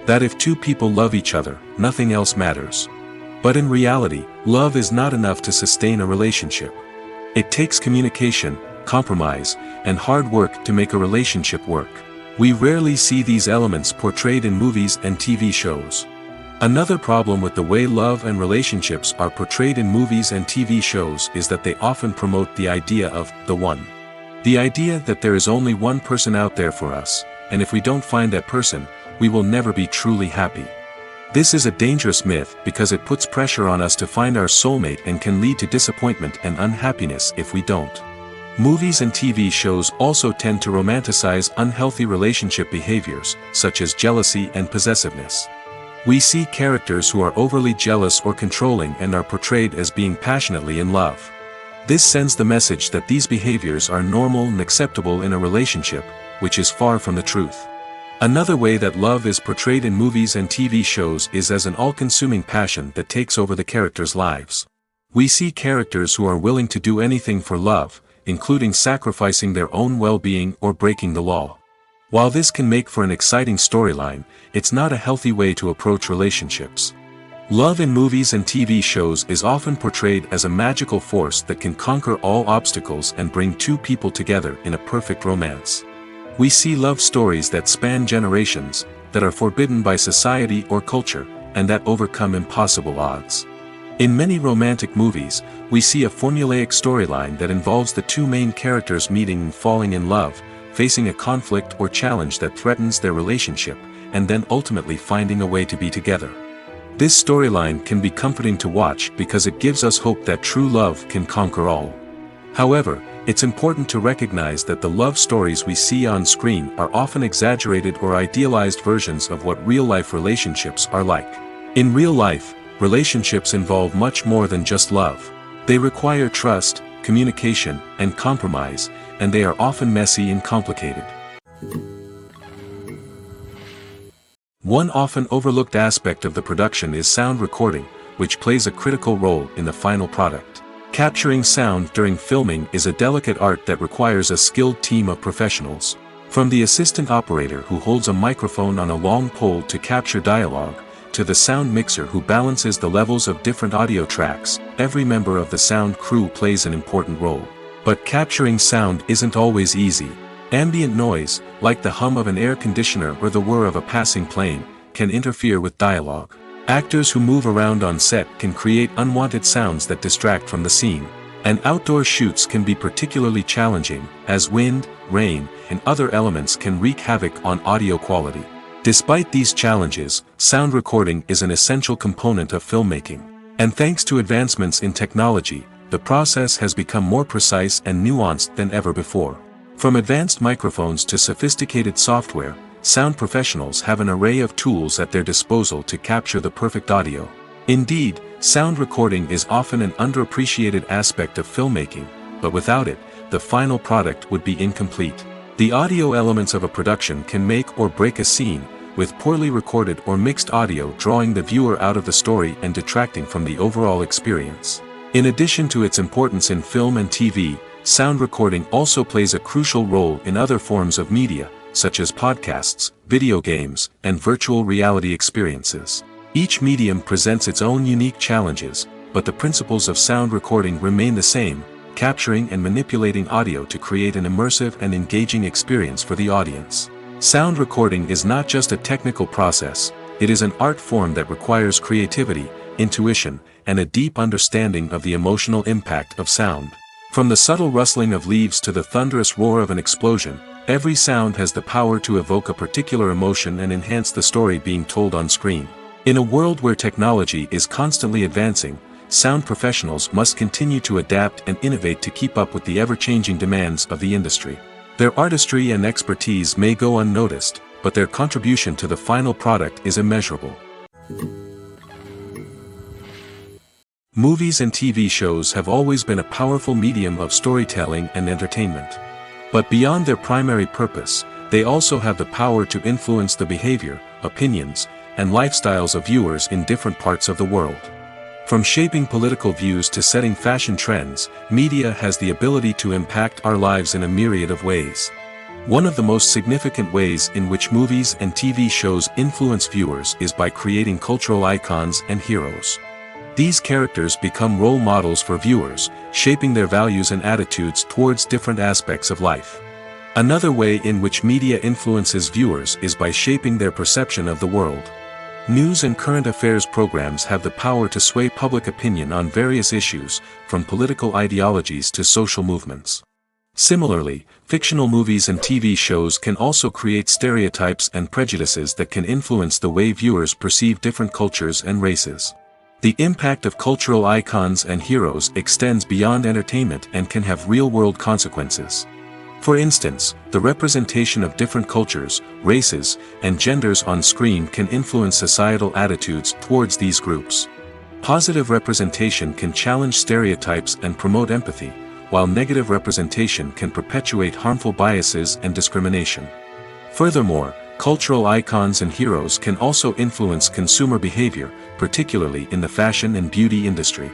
That if two people love each other, nothing else matters. But in reality, love is not enough to sustain a relationship. It takes communication, compromise, and hard work to make a relationship work. We rarely see these elements portrayed in movies and TV shows. Another problem with the way love and relationships are portrayed in movies and TV shows is that they often promote the idea of the one. The idea that there is only one person out there for us, and if we don't find that person, we will never be truly happy. This is a dangerous myth because it puts pressure on us to find our soulmate and can lead to disappointment and unhappiness if we don't. Movies and TV shows also tend to romanticize unhealthy relationship behaviors, such as jealousy and possessiveness. We see characters who are overly jealous or controlling and are portrayed as being passionately in love. This sends the message that these behaviors are normal and acceptable in a relationship, which is far from the truth. Another way that love is portrayed in movies and TV shows is as an all-consuming passion that takes over the characters' lives. We see characters who are willing to do anything for love, including sacrificing their own well-being or breaking the law. While this can make for an exciting storyline, it's not a healthy way to approach relationships. Love in movies and TV shows is often portrayed as a magical force that can conquer all obstacles and bring two people together in a perfect romance. We see love stories that span generations, that are forbidden by society or culture, and that overcome impossible odds. In many romantic movies, we see a formulaic storyline that involves the two main characters meeting and falling in love, facing a conflict or challenge that threatens their relationship, and then ultimately finding a way to be together. This storyline can be comforting to watch because it gives us hope that true love can conquer all. However, it's important to recognize that the love stories we see on screen are often exaggerated or idealized versions of what real-life relationships are like. In real life, relationships involve much more than just love. They require trust, communication, and compromise, and they are often messy and complicated. One often overlooked aspect of the production is sound recording, which plays a critical role in the final product. Capturing sound during filming is a delicate art that requires a skilled team of professionals. From the assistant operator who holds a microphone on a long pole to capture dialogue, to the sound mixer who balances the levels of different audio tracks, every member of the sound crew plays an important role. But capturing sound isn't always easy. Ambient noise, like the hum of an air conditioner or the whir of a passing plane, can interfere with dialogue. Actors who move around on set can create unwanted sounds that distract from the scene. And outdoor shoots can be particularly challenging, as wind, rain, and other elements can wreak havoc on audio quality. Despite these challenges, sound recording is an essential component of filmmaking. And thanks to advancements in technology, the process has become more precise and nuanced than ever before. From advanced microphones to sophisticated software, sound professionals have an array of tools at their disposal to capture the perfect audio. Indeed, sound recording is often an underappreciated aspect of filmmaking, but without it, the final product would be incomplete. The audio elements of a production can make or break a scene, with poorly recorded or mixed audio drawing the viewer out of the story and detracting from the overall experience. In addition to its importance in film and TV, sound recording also plays a crucial role in other forms of media, such as podcasts, video games, and virtual reality experiences. Each medium presents its own unique challenges, but the principles of sound recording remain the same, capturing and manipulating audio to create an immersive and engaging experience for the audience. Sound recording is not just a technical process, it is an art form that requires creativity, intuition, and a deep understanding of the emotional impact of sound. From the subtle rustling of leaves to the thunderous roar of an explosion, every sound has the power to evoke a particular emotion and enhance the story being told on screen. In a world where technology is constantly advancing, sound professionals must continue to adapt and innovate to keep up with the ever-changing demands of the industry. Their artistry and expertise may go unnoticed, but their contribution to the final product is immeasurable. Movies and TV shows have always been a powerful medium of storytelling and entertainment. But beyond their primary purpose, they also have the power to influence the behavior, opinions, and lifestyles of viewers in different parts of the world. From shaping political views to setting fashion trends, media has the ability to impact our lives in a myriad of ways. One of the most significant ways in which movies and TV shows influence viewers is by creating cultural icons and heroes. These characters become role models for viewers, shaping their values and attitudes towards different aspects of life. Another way in which media influences viewers is by shaping their perception of the world. News and current affairs programs have the power to sway public opinion on various issues, from political ideologies to social movements. Similarly, fictional movies and TV shows can also create stereotypes and prejudices that can influence the way viewers perceive different cultures and races. The impact of cultural icons and heroes extends beyond entertainment and can have real-world consequences. For instance, the representation of different cultures, races, and genders on screen can influence societal attitudes towards these groups. Positive representation can challenge stereotypes and promote empathy, while negative representation can perpetuate harmful biases and discrimination. Furthermore, cultural icons and heroes can also influence consumer behavior, particularly in the fashion and beauty industry.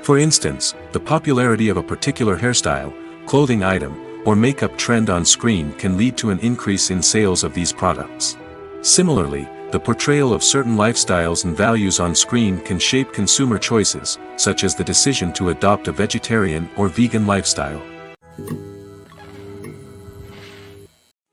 For instance, the popularity of a particular hairstyle, clothing item, or makeup trend on screen can lead to an increase in sales of these products. Similarly, the portrayal of certain lifestyles and values on screen can shape consumer choices, such as the decision to adopt a vegetarian or vegan lifestyle.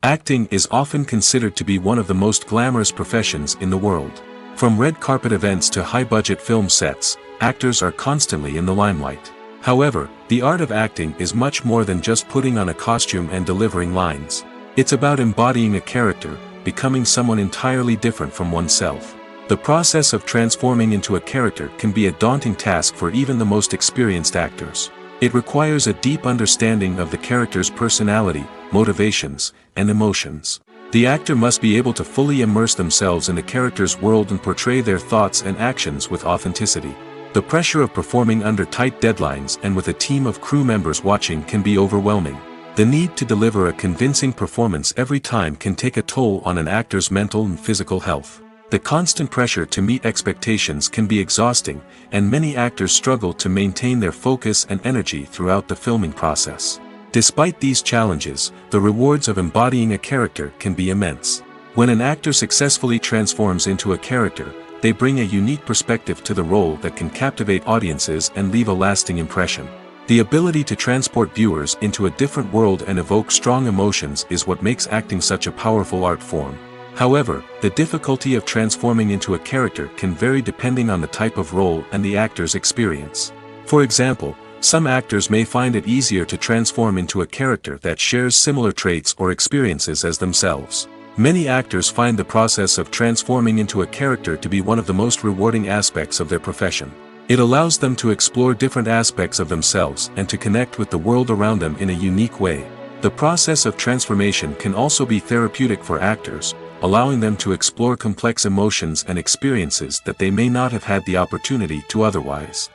Acting is often considered to be one of the most glamorous professions in the world. From red carpet events to high-budget film sets, actors are constantly in the limelight. However, the art of acting is much more than just putting on a costume and delivering lines. It's about embodying a character, becoming someone entirely different from oneself. The process of transforming into a character can be a daunting task for even the most experienced actors. It requires a deep understanding of the character's personality, motivations, and emotions. The actor must be able to fully immerse themselves in the character's world and portray their thoughts and actions with authenticity. The pressure of performing under tight deadlines and with a team of crew members watching can be overwhelming. The need to deliver a convincing performance every time can take a toll on an actor's mental and physical health. The constant pressure to meet expectations can be exhausting, and many actors struggle to maintain their focus and energy throughout the filming process. Despite these challenges, the rewards of embodying a character can be immense. When an actor successfully transforms into a character, they bring a unique perspective to the role that can captivate audiences and leave a lasting impression. The ability to transport viewers into a different world and evoke strong emotions is what makes acting such a powerful art form. However, the difficulty of transforming into a character can vary depending on the type of role and the actor's experience. For example, some actors may find it easier to transform into a character that shares similar traits or experiences as themselves. Many actors find the process of transforming into a character to be one of the most rewarding aspects of their profession. It allows them to explore different aspects of themselves and to connect with the world around them in a unique way. The process of transformation can also be therapeutic for actors, allowing them to explore complex emotions and experiences that they may not have had the opportunity to otherwise.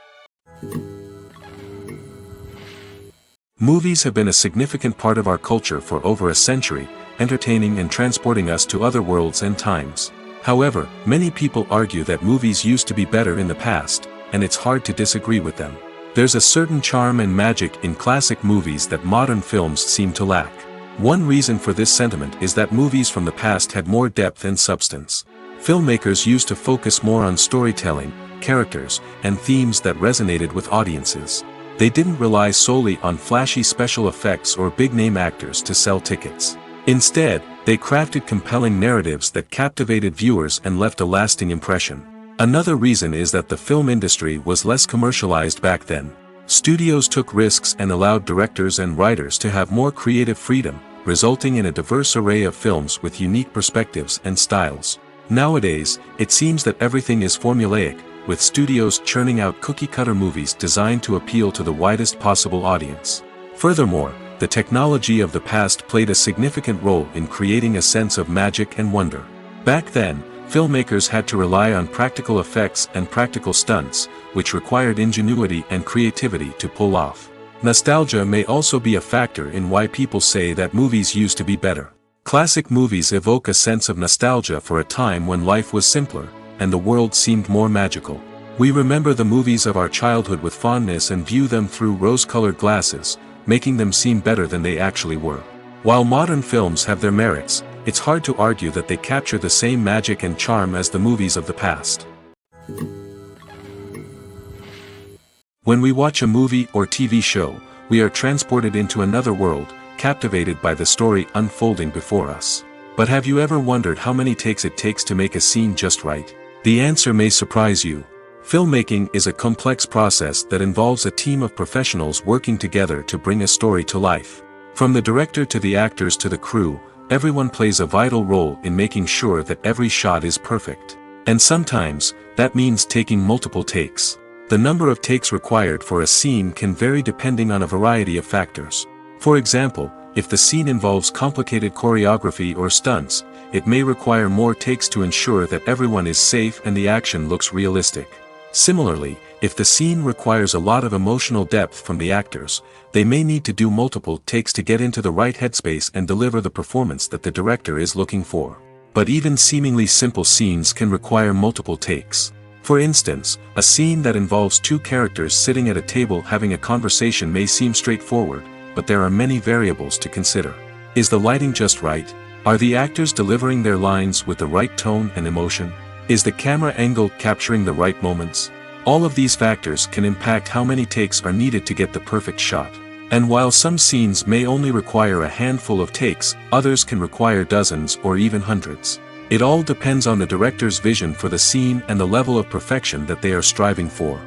Movies have been a significant part of our culture for over a century, entertaining and transporting us to other worlds and times. However, many people argue that movies used to be better in the past, and it's hard to disagree with them. There's a certain charm and magic in classic movies that modern films seem to lack. One reason for this sentiment is that movies from the past had more depth and substance. Filmmakers used to focus more on storytelling, characters, and themes that resonated with audiences. They didn't rely solely on flashy special effects or big-name actors to sell tickets. Instead, they crafted compelling narratives that captivated viewers and left a lasting impression. Another reason is that the film industry was less commercialized back then. Studios took risks and allowed directors and writers to have more creative freedom, resulting in a diverse array of films with unique perspectives and styles. Nowadays, it seems that everything is formulaic, with studios churning out cookie-cutter movies designed to appeal to the widest possible audience. Furthermore, the technology of the past played a significant role in creating a sense of magic and wonder. Back then, filmmakers had to rely on practical effects and practical stunts, which required ingenuity and creativity to pull off. Nostalgia may also be a factor in why people say that movies used to be better. Classic movies evoke a sense of nostalgia for a time when life was simpler, and the world seemed more magical. We remember the movies of our childhood with fondness and view them through rose-colored glasses, making them seem better than they actually were. While modern films have their merits, it's hard to argue that they capture the same magic and charm as the movies of the past. When we watch a movie or TV show, we are transported into another world, captivated by the story unfolding before us. But have you ever wondered how many takes it takes to make a scene just right? The answer may surprise you. Filmmaking is a complex process that involves a team of professionals working together to bring a story to life. From the director to the actors to the crew, everyone plays a vital role in making sure that every shot is perfect. And sometimes, that means taking multiple takes. The number of takes required for a scene can vary depending on a variety of factors. For example, if the scene involves complicated choreography or stunts, it may require more takes to ensure that everyone is safe and the action looks realistic. Similarly, if the scene requires a lot of emotional depth from the actors, they may need to do multiple takes to get into the right headspace and deliver the performance that the director is looking for. But even seemingly simple scenes can require multiple takes. For instance, a scene that involves two characters sitting at a table having a conversation may seem straightforward, but there are many variables to consider. Is the lighting just right? Are the actors delivering their lines with the right tone and emotion? Is the camera angle capturing the right moments? All of these factors can impact how many takes are needed to get the perfect shot. And while some scenes may only require a handful of takes, others can require dozens or even hundreds. It all depends on the director's vision for the scene and the level of perfection that they are striving for.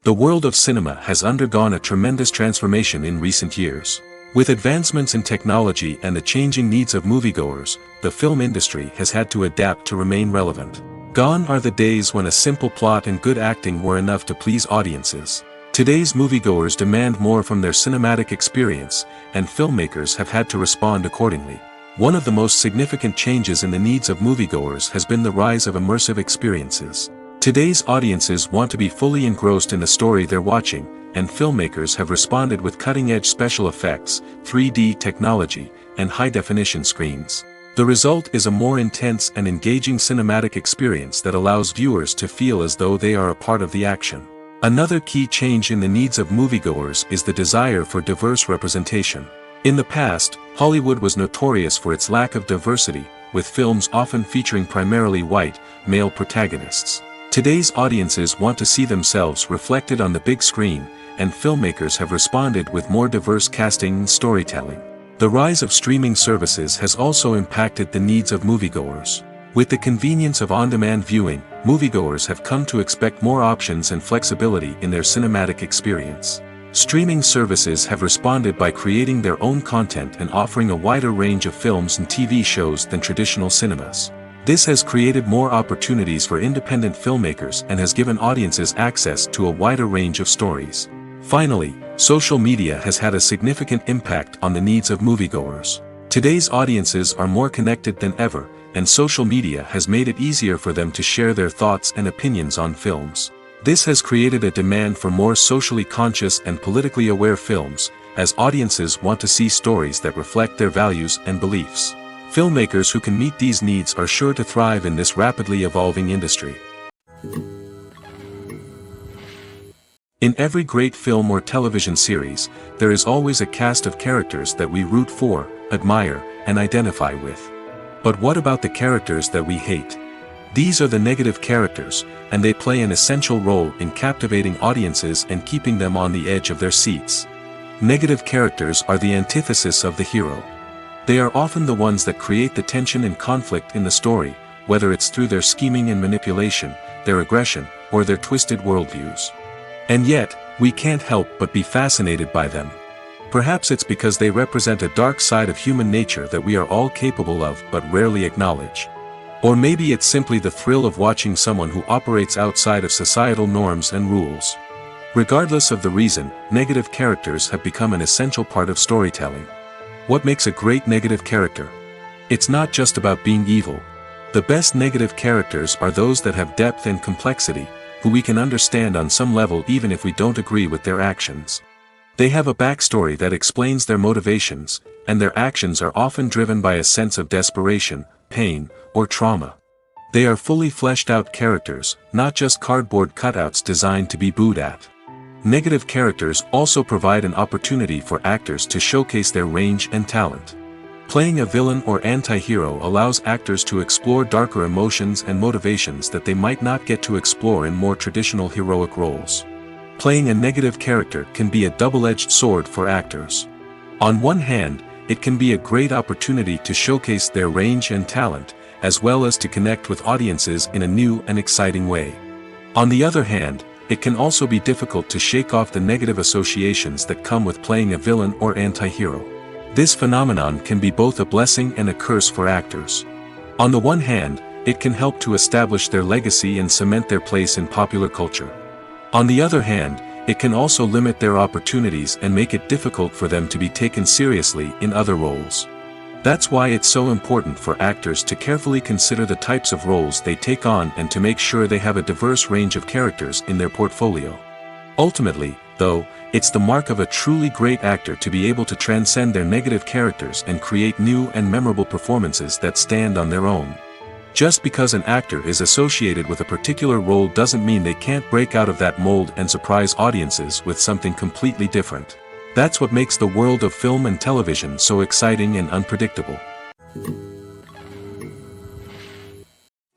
The world of cinema has undergone a tremendous transformation in recent years. With advancements in technology and the changing needs of moviegoers, the film industry has had to adapt to remain relevant. Gone are the days when a simple plot and good acting were enough to please audiences. Today's moviegoers demand more from their cinematic experience, and filmmakers have had to respond accordingly. One of the most significant changes in the needs of moviegoers has been the rise of immersive experiences. Today's audiences want to be fully engrossed in the story they're watching, and filmmakers have responded with cutting-edge special effects, 3D technology, and high-definition screens. The result is a more intense and engaging cinematic experience that allows viewers to feel as though they are a part of the action. Another key change in the needs of moviegoers is the desire for diverse representation. In the past, Hollywood was notorious for its lack of diversity, with films often featuring primarily white, male protagonists. Today's audiences want to see themselves reflected on the big screen, and filmmakers have responded with more diverse casting and storytelling. The rise of streaming services has also impacted the needs of moviegoers. With the convenience of on-demand viewing, moviegoers have come to expect more options and flexibility in their cinematic experience. Streaming services have responded by creating their own content and offering a wider range of films and TV shows than traditional cinemas. This has created more opportunities for independent filmmakers and has given audiences access to a wider range of stories. Finally, social media has had a significant impact on the needs of moviegoers. Today's audiences are more connected than ever, and social media has made it easier for them to share their thoughts and opinions on films. This has created a demand for more socially conscious and politically aware films, as audiences want to see stories that reflect their values and beliefs. Filmmakers who can meet these needs are sure to thrive in this rapidly evolving industry. In every great film or television series, there is always a cast of characters that we root for, admire, and identify with. But what about the characters that we hate? These are the negative characters, and they play an essential role in captivating audiences and keeping them on the edge of their seats. Negative characters are the antithesis of the hero. They are often the ones that create the tension and conflict in the story, whether it's through their scheming and manipulation, their aggression, or their twisted worldviews. And yet, we can't help but be fascinated by them. Perhaps it's because they represent a dark side of human nature that we are all capable of but rarely acknowledge. Or maybe it's simply the thrill of watching someone who operates outside of societal norms and rules. Regardless of the reason, negative characters have become an essential part of storytelling. What makes a great negative character? It's not just about being evil. The best negative characters are those that have depth and complexity, who we can understand on some level even if we don't agree with their actions. They have a backstory that explains their motivations, and their actions are often driven by a sense of desperation, pain, or trauma. They are fully fleshed out characters, not just cardboard cutouts designed to be booed at. Negative characters also provide an opportunity for actors to showcase their range and talent. Playing a villain or anti-hero allows actors to explore darker emotions and motivations that they might not get to explore in more traditional heroic roles. Playing a negative character can be a double-edged sword for actors. On one hand, it can be a great opportunity to showcase their range and talent, as well as to connect with audiences in a new and exciting way. On the other hand, it can also be difficult to shake off the negative associations that come with playing a villain or anti-hero. This phenomenon can be both a blessing and a curse for actors. On the one hand, it can help to establish their legacy and cement their place in popular culture. On the other hand, it can also limit their opportunities and make it difficult for them to be taken seriously in other roles. That's why it's so important for actors to carefully consider the types of roles they take on and to make sure they have a diverse range of characters in their portfolio. Ultimately, though, it's the mark of a truly great actor to be able to transcend their negative characters and create new and memorable performances that stand on their own. Just because an actor is associated with a particular role doesn't mean they can't break out of that mold and surprise audiences with something completely different. That's what makes the world of film and television so exciting and unpredictable.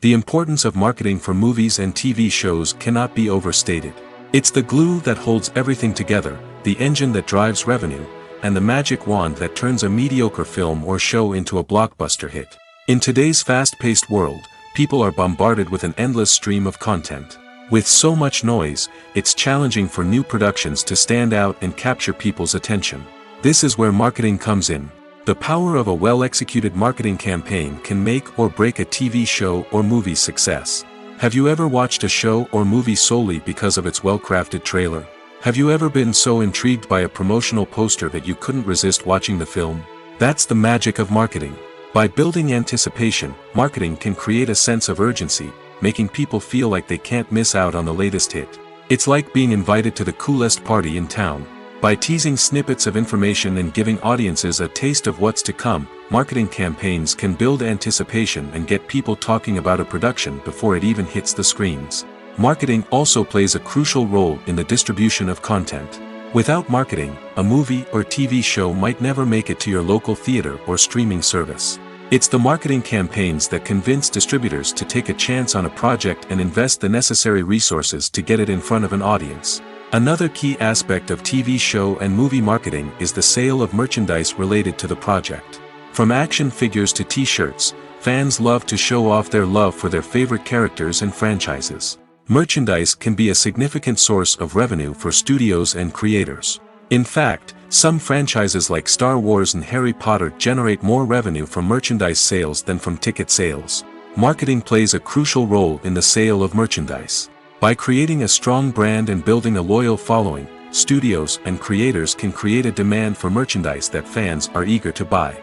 The importance of marketing for movies and TV shows cannot be overstated. It's the glue that holds everything together, the engine that drives revenue, and the magic wand that turns a mediocre film or show into a blockbuster hit. In today's fast-paced world, people are bombarded with an endless stream of content. With so much noise, it's challenging for new productions to stand out and capture people's attention. This is where marketing comes in. The power of a well-executed marketing campaign can make or break a TV show or movie's success. Have you ever watched a show or movie solely because of its well-crafted trailer? Have you ever been so intrigued by a promotional poster that you couldn't resist watching the film? That's the magic of marketing. By building anticipation, marketing can create a sense of urgency, making people feel like they can't miss out on the latest hit. It's like being invited to the coolest party in town. By teasing snippets of information and giving audiences a taste of what's to come, marketing campaigns can build anticipation and get people talking about a production before it even hits the screens. Marketing also plays a crucial role in the distribution of content. Without marketing, a movie or TV show might never make it to your local theater or streaming service. It's the marketing campaigns that convince distributors to take a chance on a project and invest the necessary resources to get it in front of an audience. Another key aspect of TV show and movie marketing is the sale of merchandise related to the project. From action figures to t-shirts, fans love to show off their love for their favorite characters and franchises. Merchandise can be a significant source of revenue for studios and creators. In fact, some franchises like Star Wars and Harry Potter generate more revenue from merchandise sales than from ticket sales. Marketing plays a crucial role in the sale of merchandise. By creating a strong brand and building a loyal following, studios and creators can create a demand for merchandise that fans are eager to buy.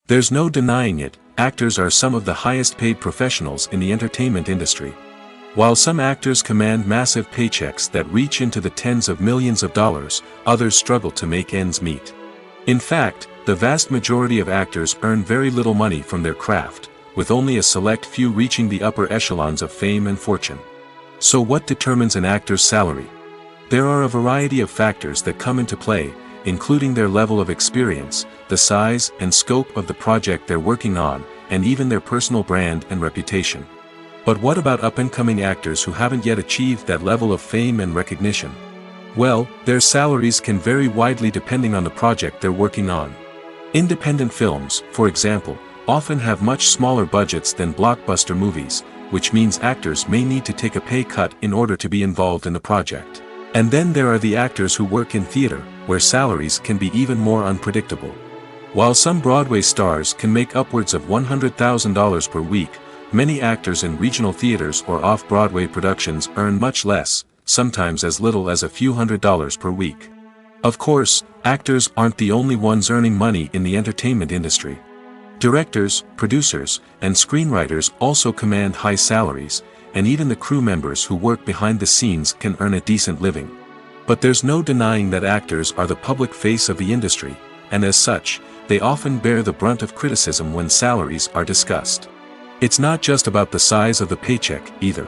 There's no denying it, actors are some of the highest paid professionals in the entertainment industry. While some actors command massive paychecks that reach into the tens of millions of dollars, others struggle to make ends meet. In fact, the vast majority of actors earn very little money from their craft, with only a select few reaching the upper echelons of fame and fortune. So what determines an actor's salary? There are a variety of factors that come into play, including their level of experience, the size and scope of the project they're working on, and even their personal brand and reputation. But what about up-and-coming actors who haven't yet achieved that level of fame and recognition? Well, their salaries can vary widely depending on the project they're working on. Independent films, for example, often have much smaller budgets than blockbuster movies, which means actors may need to take a pay cut in order to be involved in the project. And then there are the actors who work in theater, where salaries can be even more unpredictable. While some Broadway stars can make upwards of $100,000 per week, many actors in regional theaters or off-Broadway productions earn much less, sometimes as little as a few $100s per week. Of course, actors aren't the only ones earning money in the entertainment industry. Directors, producers, and screenwriters also command high salaries, and even the crew members who work behind the scenes can earn a decent living. But there's no denying that actors are the public face of the industry, and as such, they often bear the brunt of criticism when salaries are discussed. It's not just about the size of the paycheck, either.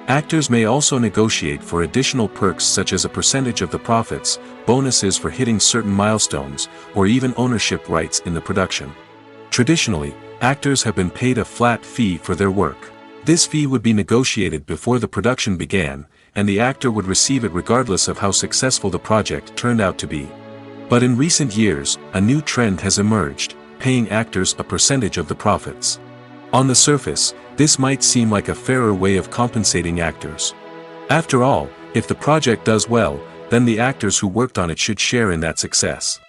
Actors may also negotiate for additional perks such as a percentage of the profits, bonuses for hitting certain milestones, or even ownership rights in the production. Traditionally, actors have been paid a flat fee for their work. This fee would be negotiated before the production began, and the actor would receive it regardless of how successful the project turned out to be. But in recent years, a new trend has emerged, paying actors a percentage of the profits. On the surface, this might seem like a fairer way of compensating actors. After all, if the project does well, then the actors who worked on it should share in that success.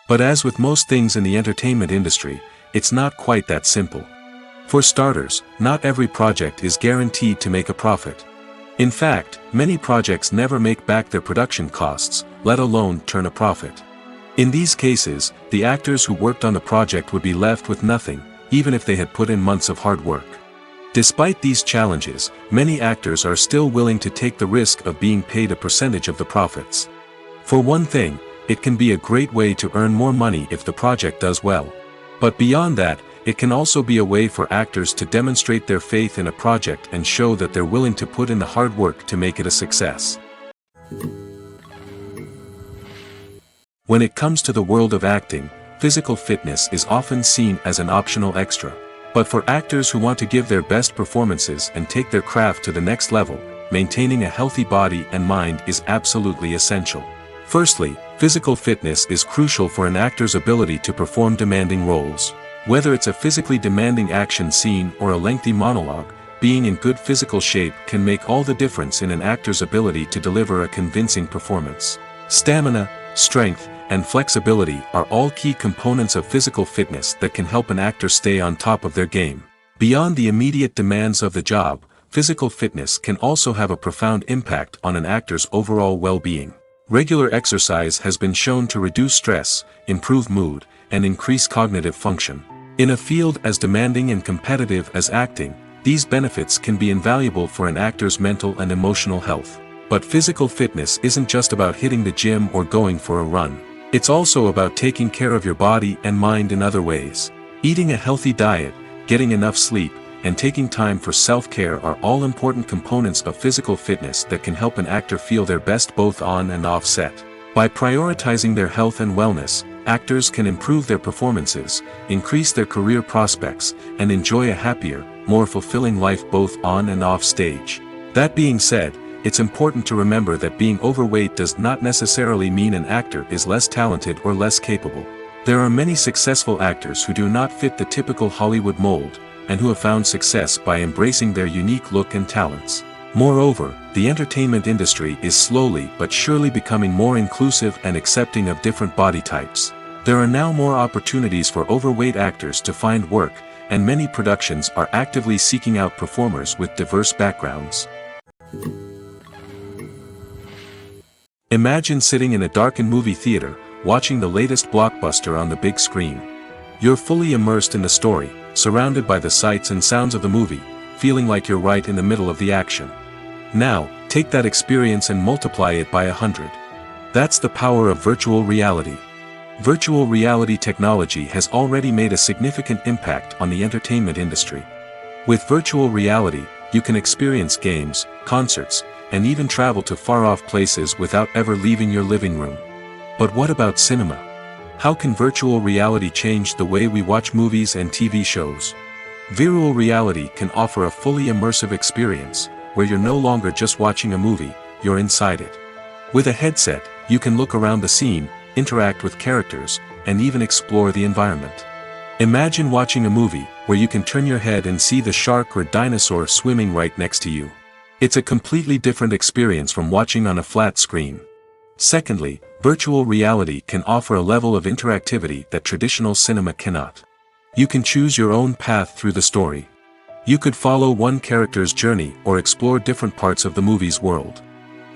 But as with most things in the entertainment industry, it's not quite that simple. For starters, not every project is guaranteed to make a profit. In fact, many projects never make back their production costs, let alone turn a profit. In these cases, the actors who worked on the project would be left with nothing, even if they had put in months of hard work. Despite these challenges, many actors are still willing to take the risk of being paid a percentage of the profits. For one thing, it can be a great way to earn more money if the project does well. But beyond that, it can also be a way for actors to demonstrate their faith in a project and show that they're willing to put in the hard work to make it a success. When it comes to the world of acting, physical fitness is often seen as an optional extra. But for actors who want to give their best performances and take their craft to the next level, maintaining a healthy body and mind is absolutely essential. Firstly, physical fitness is crucial for an actor's ability to perform demanding roles. Whether it's a physically demanding action scene or a lengthy monologue, being in good physical shape can make all the difference in an actor's ability to deliver a convincing performance. Stamina, strength, and flexibility are all key components of physical fitness that can help an actor stay on top of their game. Beyond the immediate demands of the job, physical fitness can also have a profound impact on an actor's overall well-being. Regular exercise has been shown to reduce stress, improve mood, and increase cognitive function. In a field as demanding and competitive as acting, These benefits can be invaluable for an actor's mental and emotional health. But physical fitness isn't just about hitting the gym or going for a run. It's also about taking care of your body and mind in other ways. Eating a healthy diet, getting enough sleep, and taking time for self-care are all important components of physical fitness that can help an actor feel their best both on and off set. By prioritizing their health and wellness, actors can improve their performances, increase their career prospects, and enjoy a happier, more fulfilling life both on and off stage. That being said, it's important to remember that being overweight does not necessarily mean an actor is less talented or less capable. There are many successful actors who do not fit the typical Hollywood mold, and who have found success by embracing their unique look and talents. Moreover, the entertainment industry is slowly but surely becoming more inclusive and accepting of different body types. There are now more opportunities for overweight actors to find work, and many productions are actively seeking out performers with diverse backgrounds. Imagine sitting in a darkened movie theater, watching the latest blockbuster on the big screen. You're fully immersed in the story, surrounded by the sights and sounds of the movie, feeling like you're right in the middle of the action. Now, take that experience and multiply it by 100. That's the power of virtual reality. Virtual reality technology has already made a significant impact on the entertainment industry. With virtual reality, you can experience games, concerts, and even travel to far-off places without ever leaving your living room. But what about cinema? How can virtual reality change the way we watch movies and TV shows? Virtual reality can offer a fully immersive experience, where you're no longer just watching a movie, you're inside it. With a headset, you can look around the scene, interact with characters, and even explore the environment. Imagine watching a movie, where you can turn your head and see the shark or dinosaur swimming right next to you. It's a completely different experience from watching on a flat screen. Secondly, virtual reality can offer a level of interactivity that traditional cinema cannot. You can choose your own path through the story. You could follow one character's journey or explore different parts of the movie's world.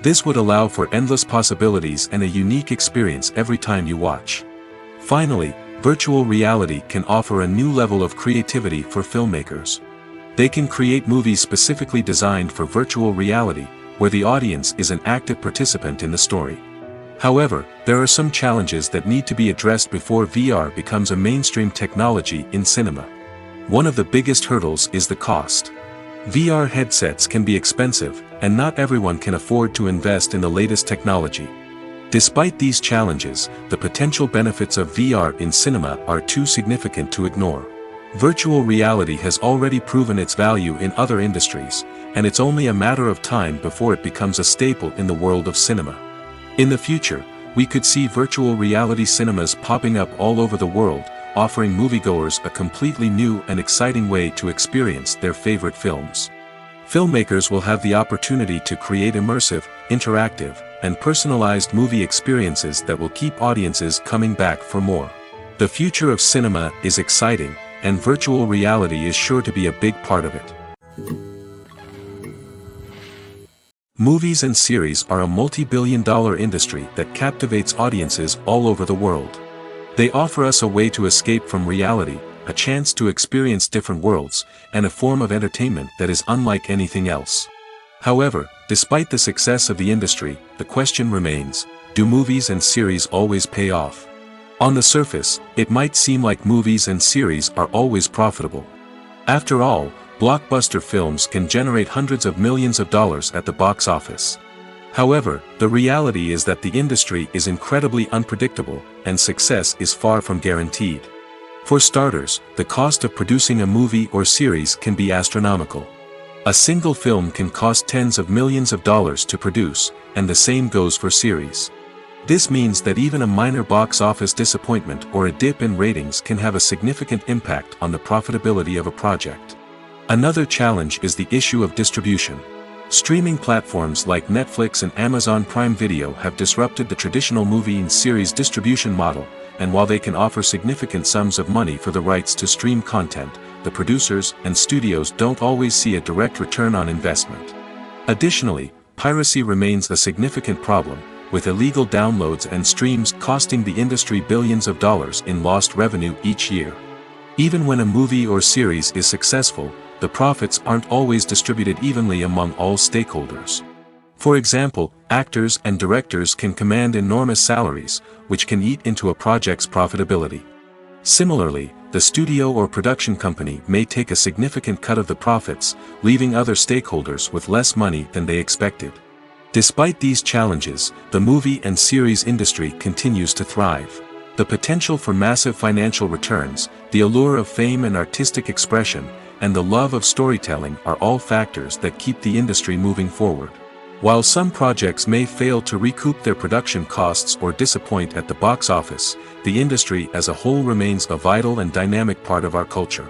This would allow for endless possibilities and a unique experience every time you watch. Finally, virtual reality can offer a new level of creativity for filmmakers. They can create movies specifically designed for virtual reality, where the audience is an active participant in the story. However, there are some challenges that need to be addressed before VR becomes a mainstream technology in cinema. One of the biggest hurdles is the cost. VR headsets can be expensive, and not everyone can afford to invest in the latest technology. Despite these challenges, the potential benefits of VR in cinema are too significant to ignore. Virtual reality has already proven its value in other industries, and it's only a matter of time before it becomes a staple in the world of cinema. In the future, we could see virtual reality cinemas popping up all over the world, offering moviegoers a completely new and exciting way to experience their favorite films. Filmmakers will have the opportunity to create immersive, interactive, and personalized movie experiences that will keep audiences coming back for more. The future of cinema is exciting, and virtual reality is sure to be a big part of it. Movies and series are a multi-billion-dollar industry that captivates audiences all over the world. They offer us a way to escape from reality, a chance to experience different worlds, and a form of entertainment that is unlike anything else. However, despite the success of the industry, the question remains, do movies and series always pay off? On the surface, it might seem like movies and series are always profitable. After all, blockbuster films can generate hundreds of millions of dollars at the box office. However, the reality is that the industry is incredibly unpredictable, and success is far from guaranteed. For starters, the cost of producing a movie or series can be astronomical. A single film can cost tens of millions of dollars to produce, and the same goes for series. This means that even a minor box office disappointment or a dip in ratings can have a significant impact on the profitability of a project. Another challenge is the issue of distribution. Streaming platforms like Netflix and Amazon Prime Video have disrupted the traditional movie and series distribution model, and while they can offer significant sums of money for the rights to stream content, the producers and studios don't always see a direct return on investment. Additionally, piracy remains a significant problem, with illegal downloads and streams costing the industry billions of dollars in lost revenue each year. Even when a movie or series is successful, the profits aren't always distributed evenly among all stakeholders. For example, actors and directors can command enormous salaries, which can eat into a project's profitability. Similarly, the studio or production company may take a significant cut of the profits, leaving other stakeholders with less money than they expected. Despite these challenges, the movie and series industry continues to thrive. The potential for massive financial returns, the allure of fame and artistic expression, and the love of storytelling are all factors that keep the industry moving forward. While some projects may fail to recoup their production costs or disappoint at the box office, the industry as a whole remains a vital and dynamic part of our culture.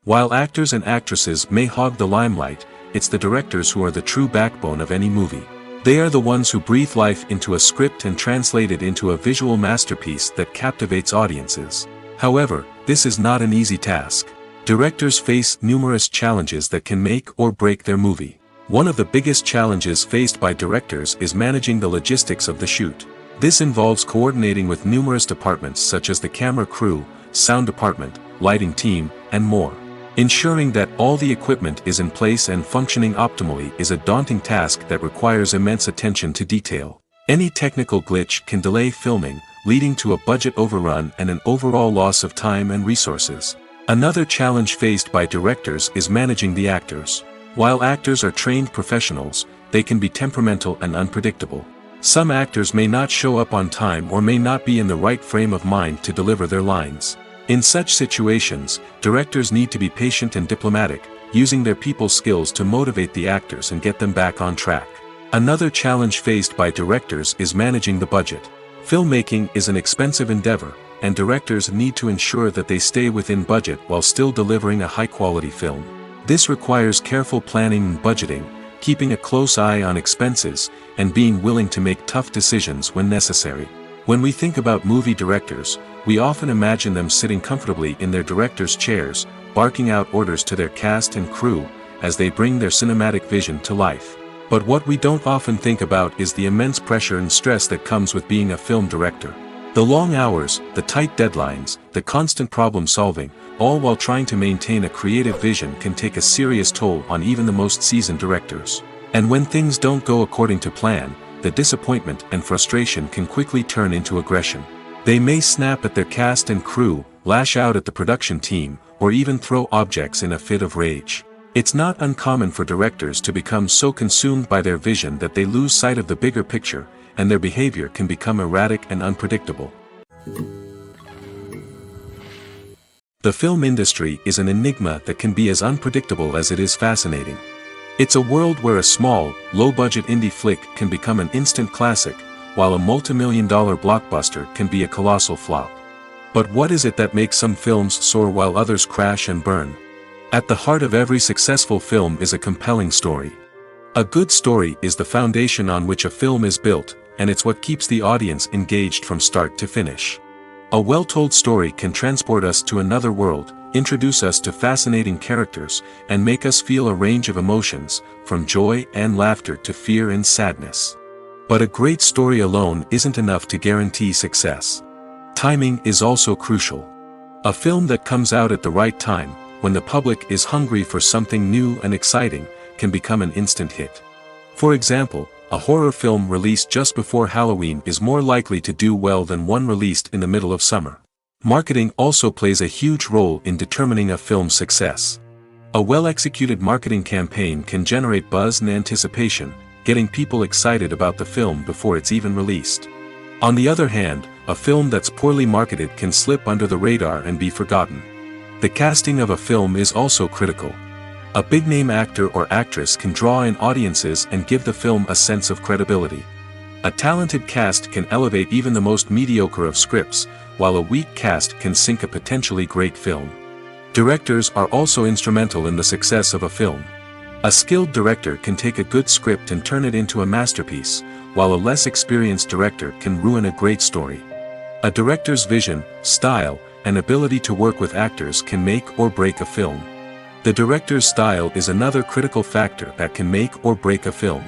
While actors and actresses may hog the limelight, it's the directors who are the true backbone of any movie. They are the ones who breathe life into a script and translate it into a visual masterpiece that captivates audiences. However, this is not an easy task. Directors face numerous challenges that can make or break their movie. One of the biggest challenges faced by directors is managing the logistics of the shoot. This involves coordinating with numerous departments such as the camera crew, sound department, lighting team, and more. Ensuring that all the equipment is in place and functioning optimally is a daunting task that requires immense attention to detail. Any technical glitch can delay filming, leading to a budget overrun and an overall loss of time and resources. Another challenge faced by directors is managing the actors. While actors are trained professionals, they can be temperamental and unpredictable. Some actors may not show up on time or may not be in the right frame of mind to deliver their lines. In such situations, directors need to be patient and diplomatic, using their people skills to motivate the actors and get them back on track. Another challenge faced by directors is managing the budget. Filmmaking is an expensive endeavor, and directors need to ensure that they stay within budget while still delivering a high-quality film. This requires careful planning and budgeting, keeping a close eye on expenses, and being willing to make tough decisions when necessary. When we think about movie directors, we often imagine them sitting comfortably in their director's chairs, barking out orders to their cast and crew, as they bring their cinematic vision to life. But what we don't often think about is the immense pressure and stress that comes with being a film director. The long hours, the tight deadlines, the constant problem solving, all while trying to maintain a creative vision can take a serious toll on even the most seasoned directors. And when things don't go according to plan, the disappointment and frustration can quickly turn into aggression. They may snap at their cast and crew, lash out at the production team, or even throw objects in a fit of rage. It's not uncommon for directors to become so consumed by their vision that they lose sight of the bigger picture, and their behavior can become erratic and unpredictable. The film industry is an enigma that can be as unpredictable as it is fascinating. It's a world where a small, low-budget indie flick can become an instant classic, while a multi-million-dollar blockbuster can be a colossal flop. But what is it that makes some films soar while others crash and burn? At the heart of every successful film is a compelling story. A good story is the foundation on which a film is built, and it's what keeps the audience engaged from start to finish. A well-told story can transport us to another world, introduce us to fascinating characters, and make us feel a range of emotions, from joy and laughter to fear and sadness. But a great story alone isn't enough to guarantee success. Timing is also crucial. A film that comes out at the right time, when the public is hungry for something new and exciting, can become an instant hit. For example, a horror film released just before Halloween is more likely to do well than one released in the middle of summer. Marketing also plays a huge role in determining a film's success. A well-executed marketing campaign can generate buzz and anticipation, getting people excited about the film before it's even released. On the other hand, a film that's poorly marketed can slip under the radar and be forgotten. The casting of a film is also critical. A big-name actor or actress can draw in audiences and give the film a sense of credibility. A talented cast can elevate even the most mediocre of scripts, while a weak cast can sink a potentially great film. Directors are also instrumental in the success of a film. A skilled director can take a good script and turn it into a masterpiece, while a less experienced director can ruin a great story. A director's vision, style, and ability to work with actors can make or break a film. The director's style is another critical factor that can make or break a film.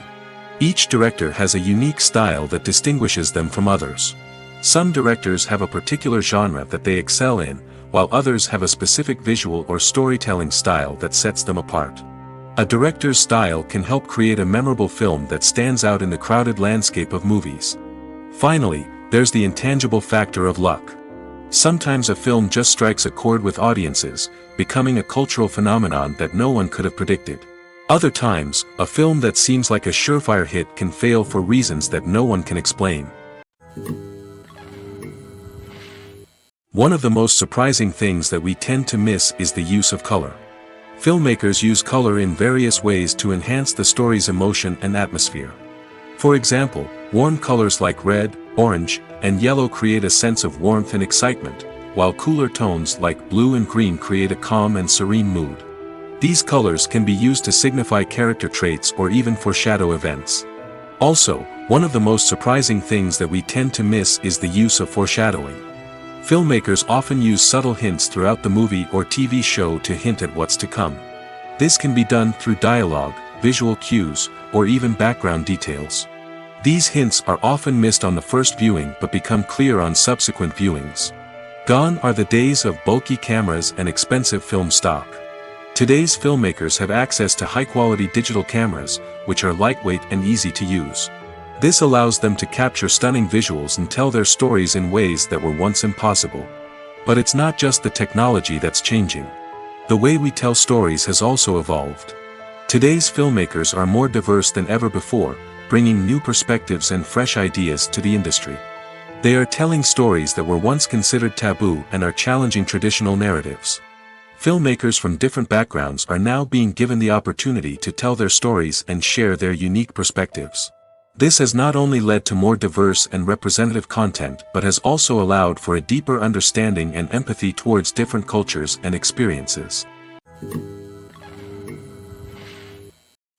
Each director has a unique style that distinguishes them from others. Some directors have a particular genre that they excel in, while others have a specific visual or storytelling style that sets them apart. A director's style can help create a memorable film that stands out in the crowded landscape of movies. Finally, there's the intangible factor of luck. Sometimes a film just strikes a chord with audiences, becoming a cultural phenomenon that no one could have predicted. Other times, a film that seems like a surefire hit can fail for reasons that no one can explain. One of the most surprising things that we tend to miss is the use of color. Filmmakers use color in various ways to enhance the story's emotion and atmosphere. For example, warm colors like red, orange, and yellow create a sense of warmth and excitement, while cooler tones like blue and green create a calm and serene mood. These colors can be used to signify character traits or even foreshadow events. Also, one of the most surprising things that we tend to miss is the use of foreshadowing. Filmmakers often use subtle hints throughout the movie or TV show to hint at what's to come. This can be done through dialogue, visual cues, or even background details. These hints are often missed on the first viewing but become clear on subsequent viewings. Gone are the days of bulky cameras and expensive film stock. Today's filmmakers have access to high-quality digital cameras, which are lightweight and easy to use. This allows them to capture stunning visuals and tell their stories in ways that were once impossible. But it's not just the technology that's changing. The way we tell stories has also evolved. Today's filmmakers are more diverse than ever before, bringing new perspectives and fresh ideas to the industry. They are telling stories that were once considered taboo and are challenging traditional narratives. Filmmakers from different backgrounds are now being given the opportunity to tell their stories and share their unique perspectives. This has not only led to more diverse and representative content but has also allowed for a deeper understanding and empathy towards different cultures and experiences.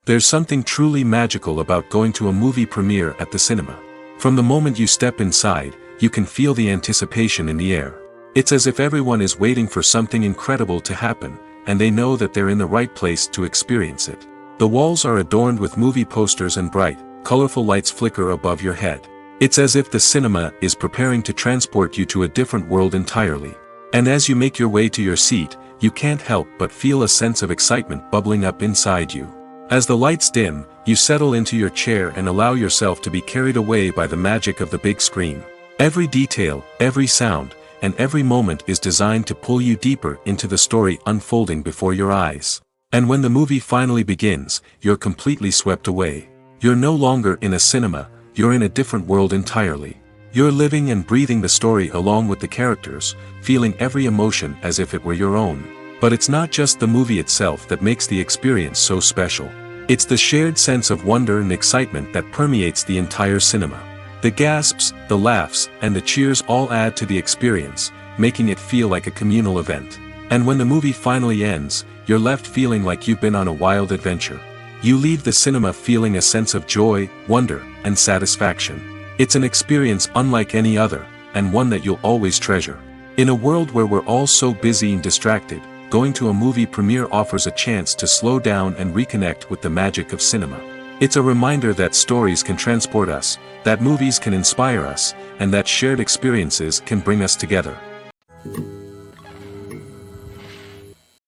There's something truly magical about going to a movie premiere at the cinema. From the moment you step inside, you can feel the anticipation in the air. It's as if everyone is waiting for something incredible to happen, and they know that they're in the right place to experience it. The walls are adorned with movie posters and bright, colorful lights flicker above your head. It's as if the cinema is preparing to transport you to a different world entirely. And as you make your way to your seat, you can't help but feel a sense of excitement bubbling up inside you. As the lights dim, you settle into your chair and allow yourself to be carried away by the magic of the big screen. Every detail, every sound, and every moment is designed to pull you deeper into the story unfolding before your eyes. And when the movie finally begins, you're completely swept away. You're no longer in a cinema, you're in a different world entirely. You're living and breathing the story along with the characters, feeling every emotion as if it were your own. But it's not just the movie itself that makes the experience so special. It's the shared sense of wonder and excitement that permeates the entire cinema. The gasps, the laughs, and the cheers all add to the experience, making it feel like a communal event. And when the movie finally ends, you're left feeling like you've been on a wild adventure. You leave the cinema feeling a sense of joy, wonder, and satisfaction. It's an experience unlike any other, and one that you'll always treasure. In a world where we're all so busy and distracted, going to a movie premiere offers a chance to slow down and reconnect with the magic of cinema. It's a reminder that stories can transport us, that movies can inspire us, and that shared experiences can bring us together.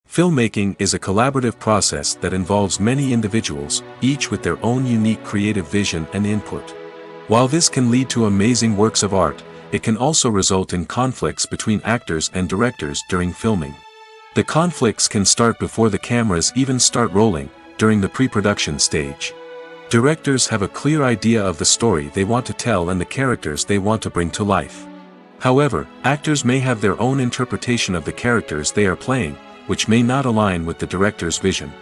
Filmmaking is a collaborative process that involves many individuals, each with their own unique creative vision and input. While this can lead to amazing works of art, it can also result in conflicts between actors and directors during filming. The conflicts can start before the cameras even start rolling, during the pre-production stage. Directors have a clear idea of the story they want to tell and the characters they want to bring to life. However, actors may have their own interpretation of the characters they are playing, which may not align with the director's vision.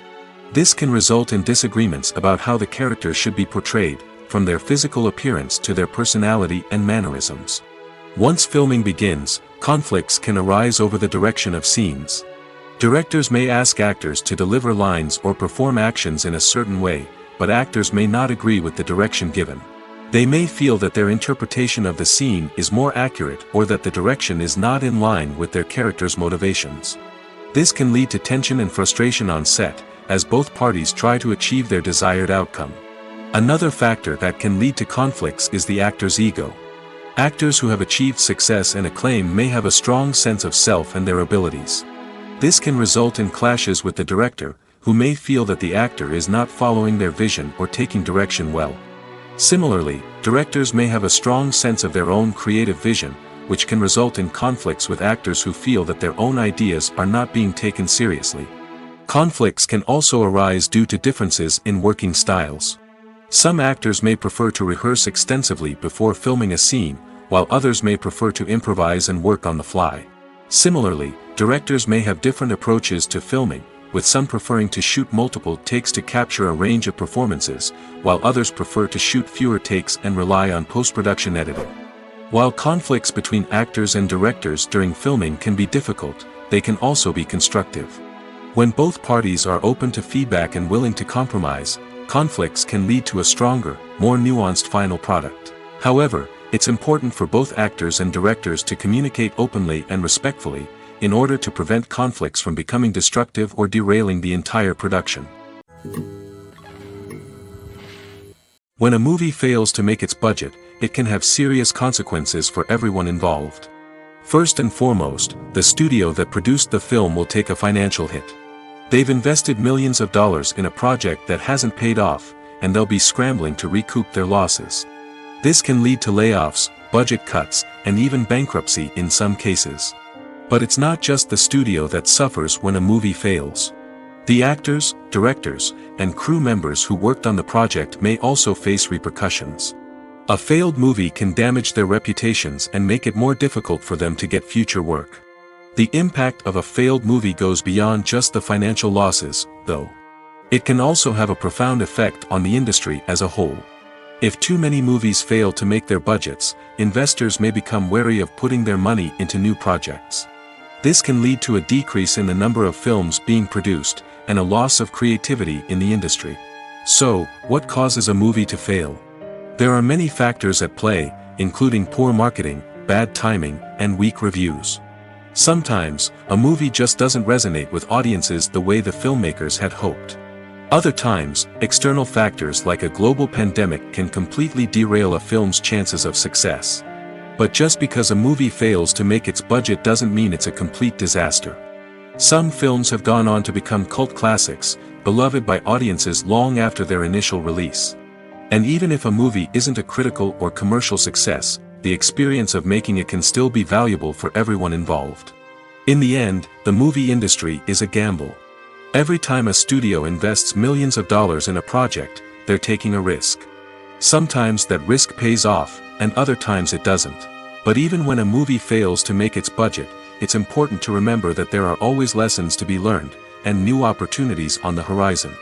This can result in disagreements about how the characters should be portrayed, from their physical appearance to their personality and mannerisms. Once filming begins, conflicts can arise over the direction of scenes. Directors may ask actors to deliver lines or perform actions in a certain way, but actors may not agree with the direction given. They may feel that their interpretation of the scene is more accurate or that the direction is not in line with their character's motivations. This can lead to tension and frustration on set, as both parties try to achieve their desired outcome. Another factor that can lead to conflicts is the actor's ego. Actors who have achieved success and acclaim may have a strong sense of self and their abilities. This can result in clashes with the director, who may feel that the actor is not following their vision or taking direction well. Similarly, directors may have a strong sense of their own creative vision, which can result in conflicts with actors who feel that their own ideas are not being taken seriously. Conflicts can also arise due to differences in working styles. Some actors may prefer to rehearse extensively before filming a scene, while others may prefer to improvise and work on the fly. Similarly, directors may have different approaches to filming, with some preferring to shoot multiple takes to capture a range of performances, while others prefer to shoot fewer takes and rely on post-production editing. While conflicts between actors and directors during filming can be difficult, they can also be constructive. When both parties are open to feedback and willing to compromise, conflicts can lead to a stronger, more nuanced final product. However, it's important for both actors and directors to communicate openly and respectfully, in order to prevent conflicts from becoming destructive or derailing the entire production. When a movie fails to make its budget, it can have serious consequences for everyone involved. First and foremost, the studio that produced the film will take a financial hit. They've invested millions of dollars in a project that hasn't paid off, and they'll be scrambling to recoup their losses. This can lead to layoffs, budget cuts, and even bankruptcy in some cases. But it's not just the studio that suffers when a movie fails. The actors, directors, and crew members who worked on the project may also face repercussions. A failed movie can damage their reputations and make it more difficult for them to get future work. The impact of a failed movie goes beyond just the financial losses, though. It can also have a profound effect on the industry as a whole. If too many movies fail to make their budgets, investors may become wary of putting their money into new projects. This can lead to a decrease in the number of films being produced, and a loss of creativity in the industry. So, what causes a movie to fail? There are many factors at play, including poor marketing, bad timing, and weak reviews. Sometimes, a movie just doesn't resonate with audiences the way the filmmakers had hoped. Other times, external factors like a global pandemic can completely derail a film's chances of success. But just because a movie fails to make its budget doesn't mean it's a complete disaster. Some films have gone on to become cult classics, beloved by audiences long after their initial release. And even if a movie isn't a critical or commercial success, the experience of making it can still be valuable for everyone involved. In the end, the movie industry is a gamble. Every time a studio invests millions of dollars in a project, they're taking a risk. Sometimes that risk pays off, and other times it doesn't. But even when a movie fails to make its budget, it's important to remember that there are always lessons to be learned, and new opportunities on the horizon.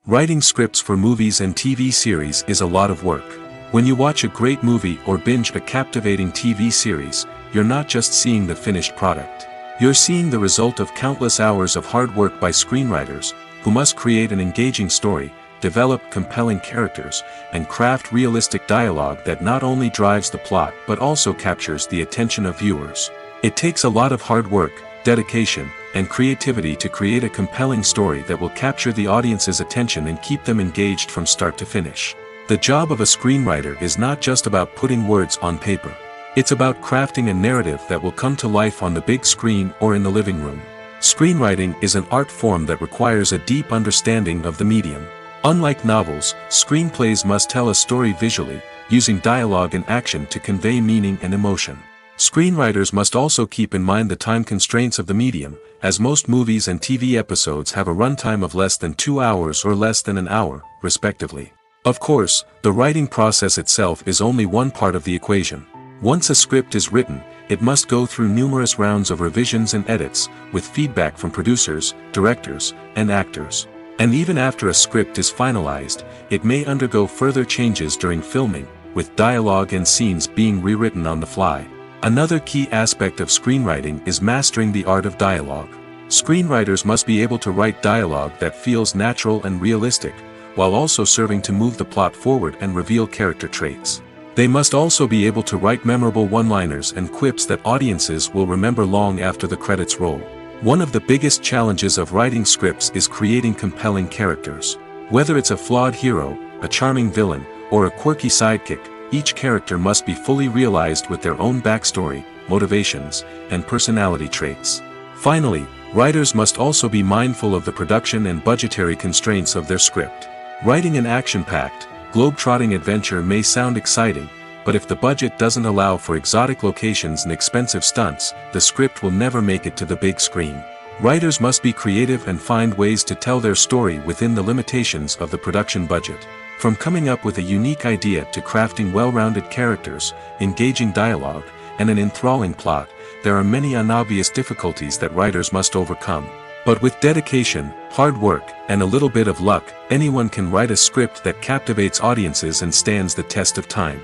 Writing scripts for movies and TV series is a lot of work. When you watch a great movie or binge a captivating TV series, you're not just seeing the finished product. You're seeing the result of countless hours of hard work by screenwriters, who must create an engaging story, develop compelling characters, and craft realistic dialogue that not only drives the plot but also captures the attention of viewers. It takes a lot of hard work, dedication, and creativity to create a compelling story that will capture the audience's attention and keep them engaged from start to finish. The job of a screenwriter is not just about putting words on paper. It's about crafting a narrative that will come to life on the big screen or in the living room. Screenwriting is an art form that requires a deep understanding of the medium. Unlike novels, screenplays must tell a story visually, using dialogue and action to convey meaning and emotion. Screenwriters must also keep in mind the time constraints of the medium, as most movies and TV episodes have a runtime of less than 2 hours or less than an hour, respectively. Of course, the writing process itself is only one part of the equation. Once a script is written, it must go through numerous rounds of revisions and edits, with feedback from producers, directors, and actors. And even after a script is finalized, it may undergo further changes during filming, with dialogue and scenes being rewritten on the fly. Another key aspect of screenwriting is mastering the art of dialogue. Screenwriters must be able to write dialogue that feels natural and realistic, while also serving to move the plot forward and reveal character traits. They must also be able to write memorable one-liners and quips that audiences will remember long after the credits roll. One of the biggest challenges of writing scripts is creating compelling characters. Whether it's a flawed hero, a charming villain, or a quirky sidekick, each character must be fully realized with their own backstory, motivations, and personality traits. Finally, writers must also be mindful of the production and budgetary constraints of their script. Writing an action-packed, globe-trotting adventure may sound exciting, but if the budget doesn't allow for exotic locations and expensive stunts, the script will never make it to the big screen. Writers must be creative and find ways to tell their story within the limitations of the production budget. From coming up with a unique idea to crafting well-rounded characters, engaging dialogue, and an enthralling plot, there are many unobvious difficulties that writers must overcome. But with dedication, hard work, and a little bit of luck, anyone can write a script that captivates audiences and stands the test of time.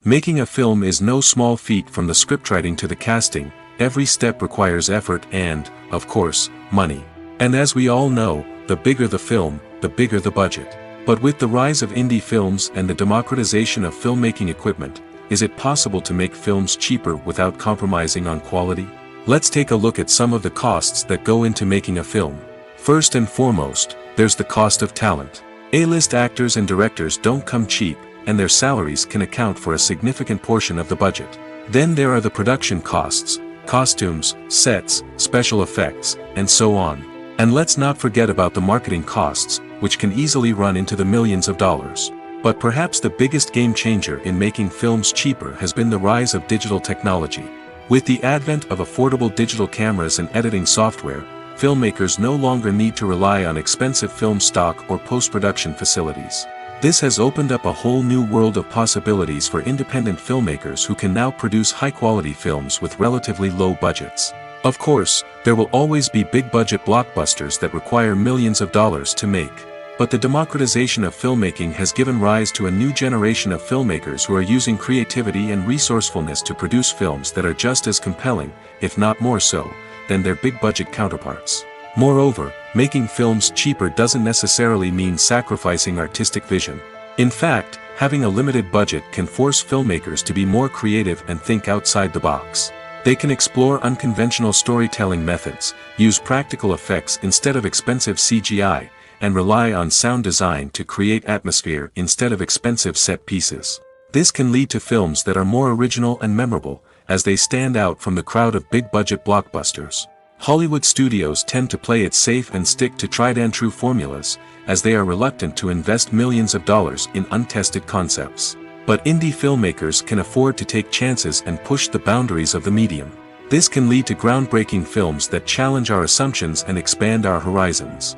Making a film is no small feat. From the scriptwriting to the casting, every step requires effort and, of course, money. And as we all know, the bigger the film, the bigger the budget. But with the rise of indie films and the democratization of filmmaking equipment, is it possible to make films cheaper without compromising on quality? Let's take a look at some of the costs that go into making a film. First and foremost, there's the cost of talent. A-list actors and directors don't come cheap, and their salaries can account for a significant portion of the budget. Then there are the production costs, costumes, sets, special effects, and so on. And let's not forget about the marketing costs, which can easily run into the millions of dollars. But perhaps the biggest game changer in making films cheaper has been the rise of digital technology. With the advent of affordable digital cameras and editing software, filmmakers no longer need to rely on expensive film stock or post-production facilities. This has opened up a whole new world of possibilities for independent filmmakers who can now produce high-quality films with relatively low budgets. Of course, there will always be big-budget blockbusters that require millions of dollars to make. But the democratization of filmmaking has given rise to a new generation of filmmakers who are using creativity and resourcefulness to produce films that are just as compelling, if not more so, than their big-budget counterparts. Moreover, making films cheaper doesn't necessarily mean sacrificing artistic vision. In fact, having a limited budget can force filmmakers to be more creative and think outside the box. They can explore unconventional storytelling methods, use practical effects instead of expensive CGI, and rely on sound design to create atmosphere instead of expensive set pieces. This can lead to films that are more original and memorable, as they stand out from the crowd of big-budget blockbusters. Hollywood studios tend to play it safe and stick to tried-and-true formulas, as they are reluctant to invest millions of dollars in untested concepts. But indie filmmakers can afford to take chances and push the boundaries of the medium. This can lead to groundbreaking films that challenge our assumptions and expand our horizons.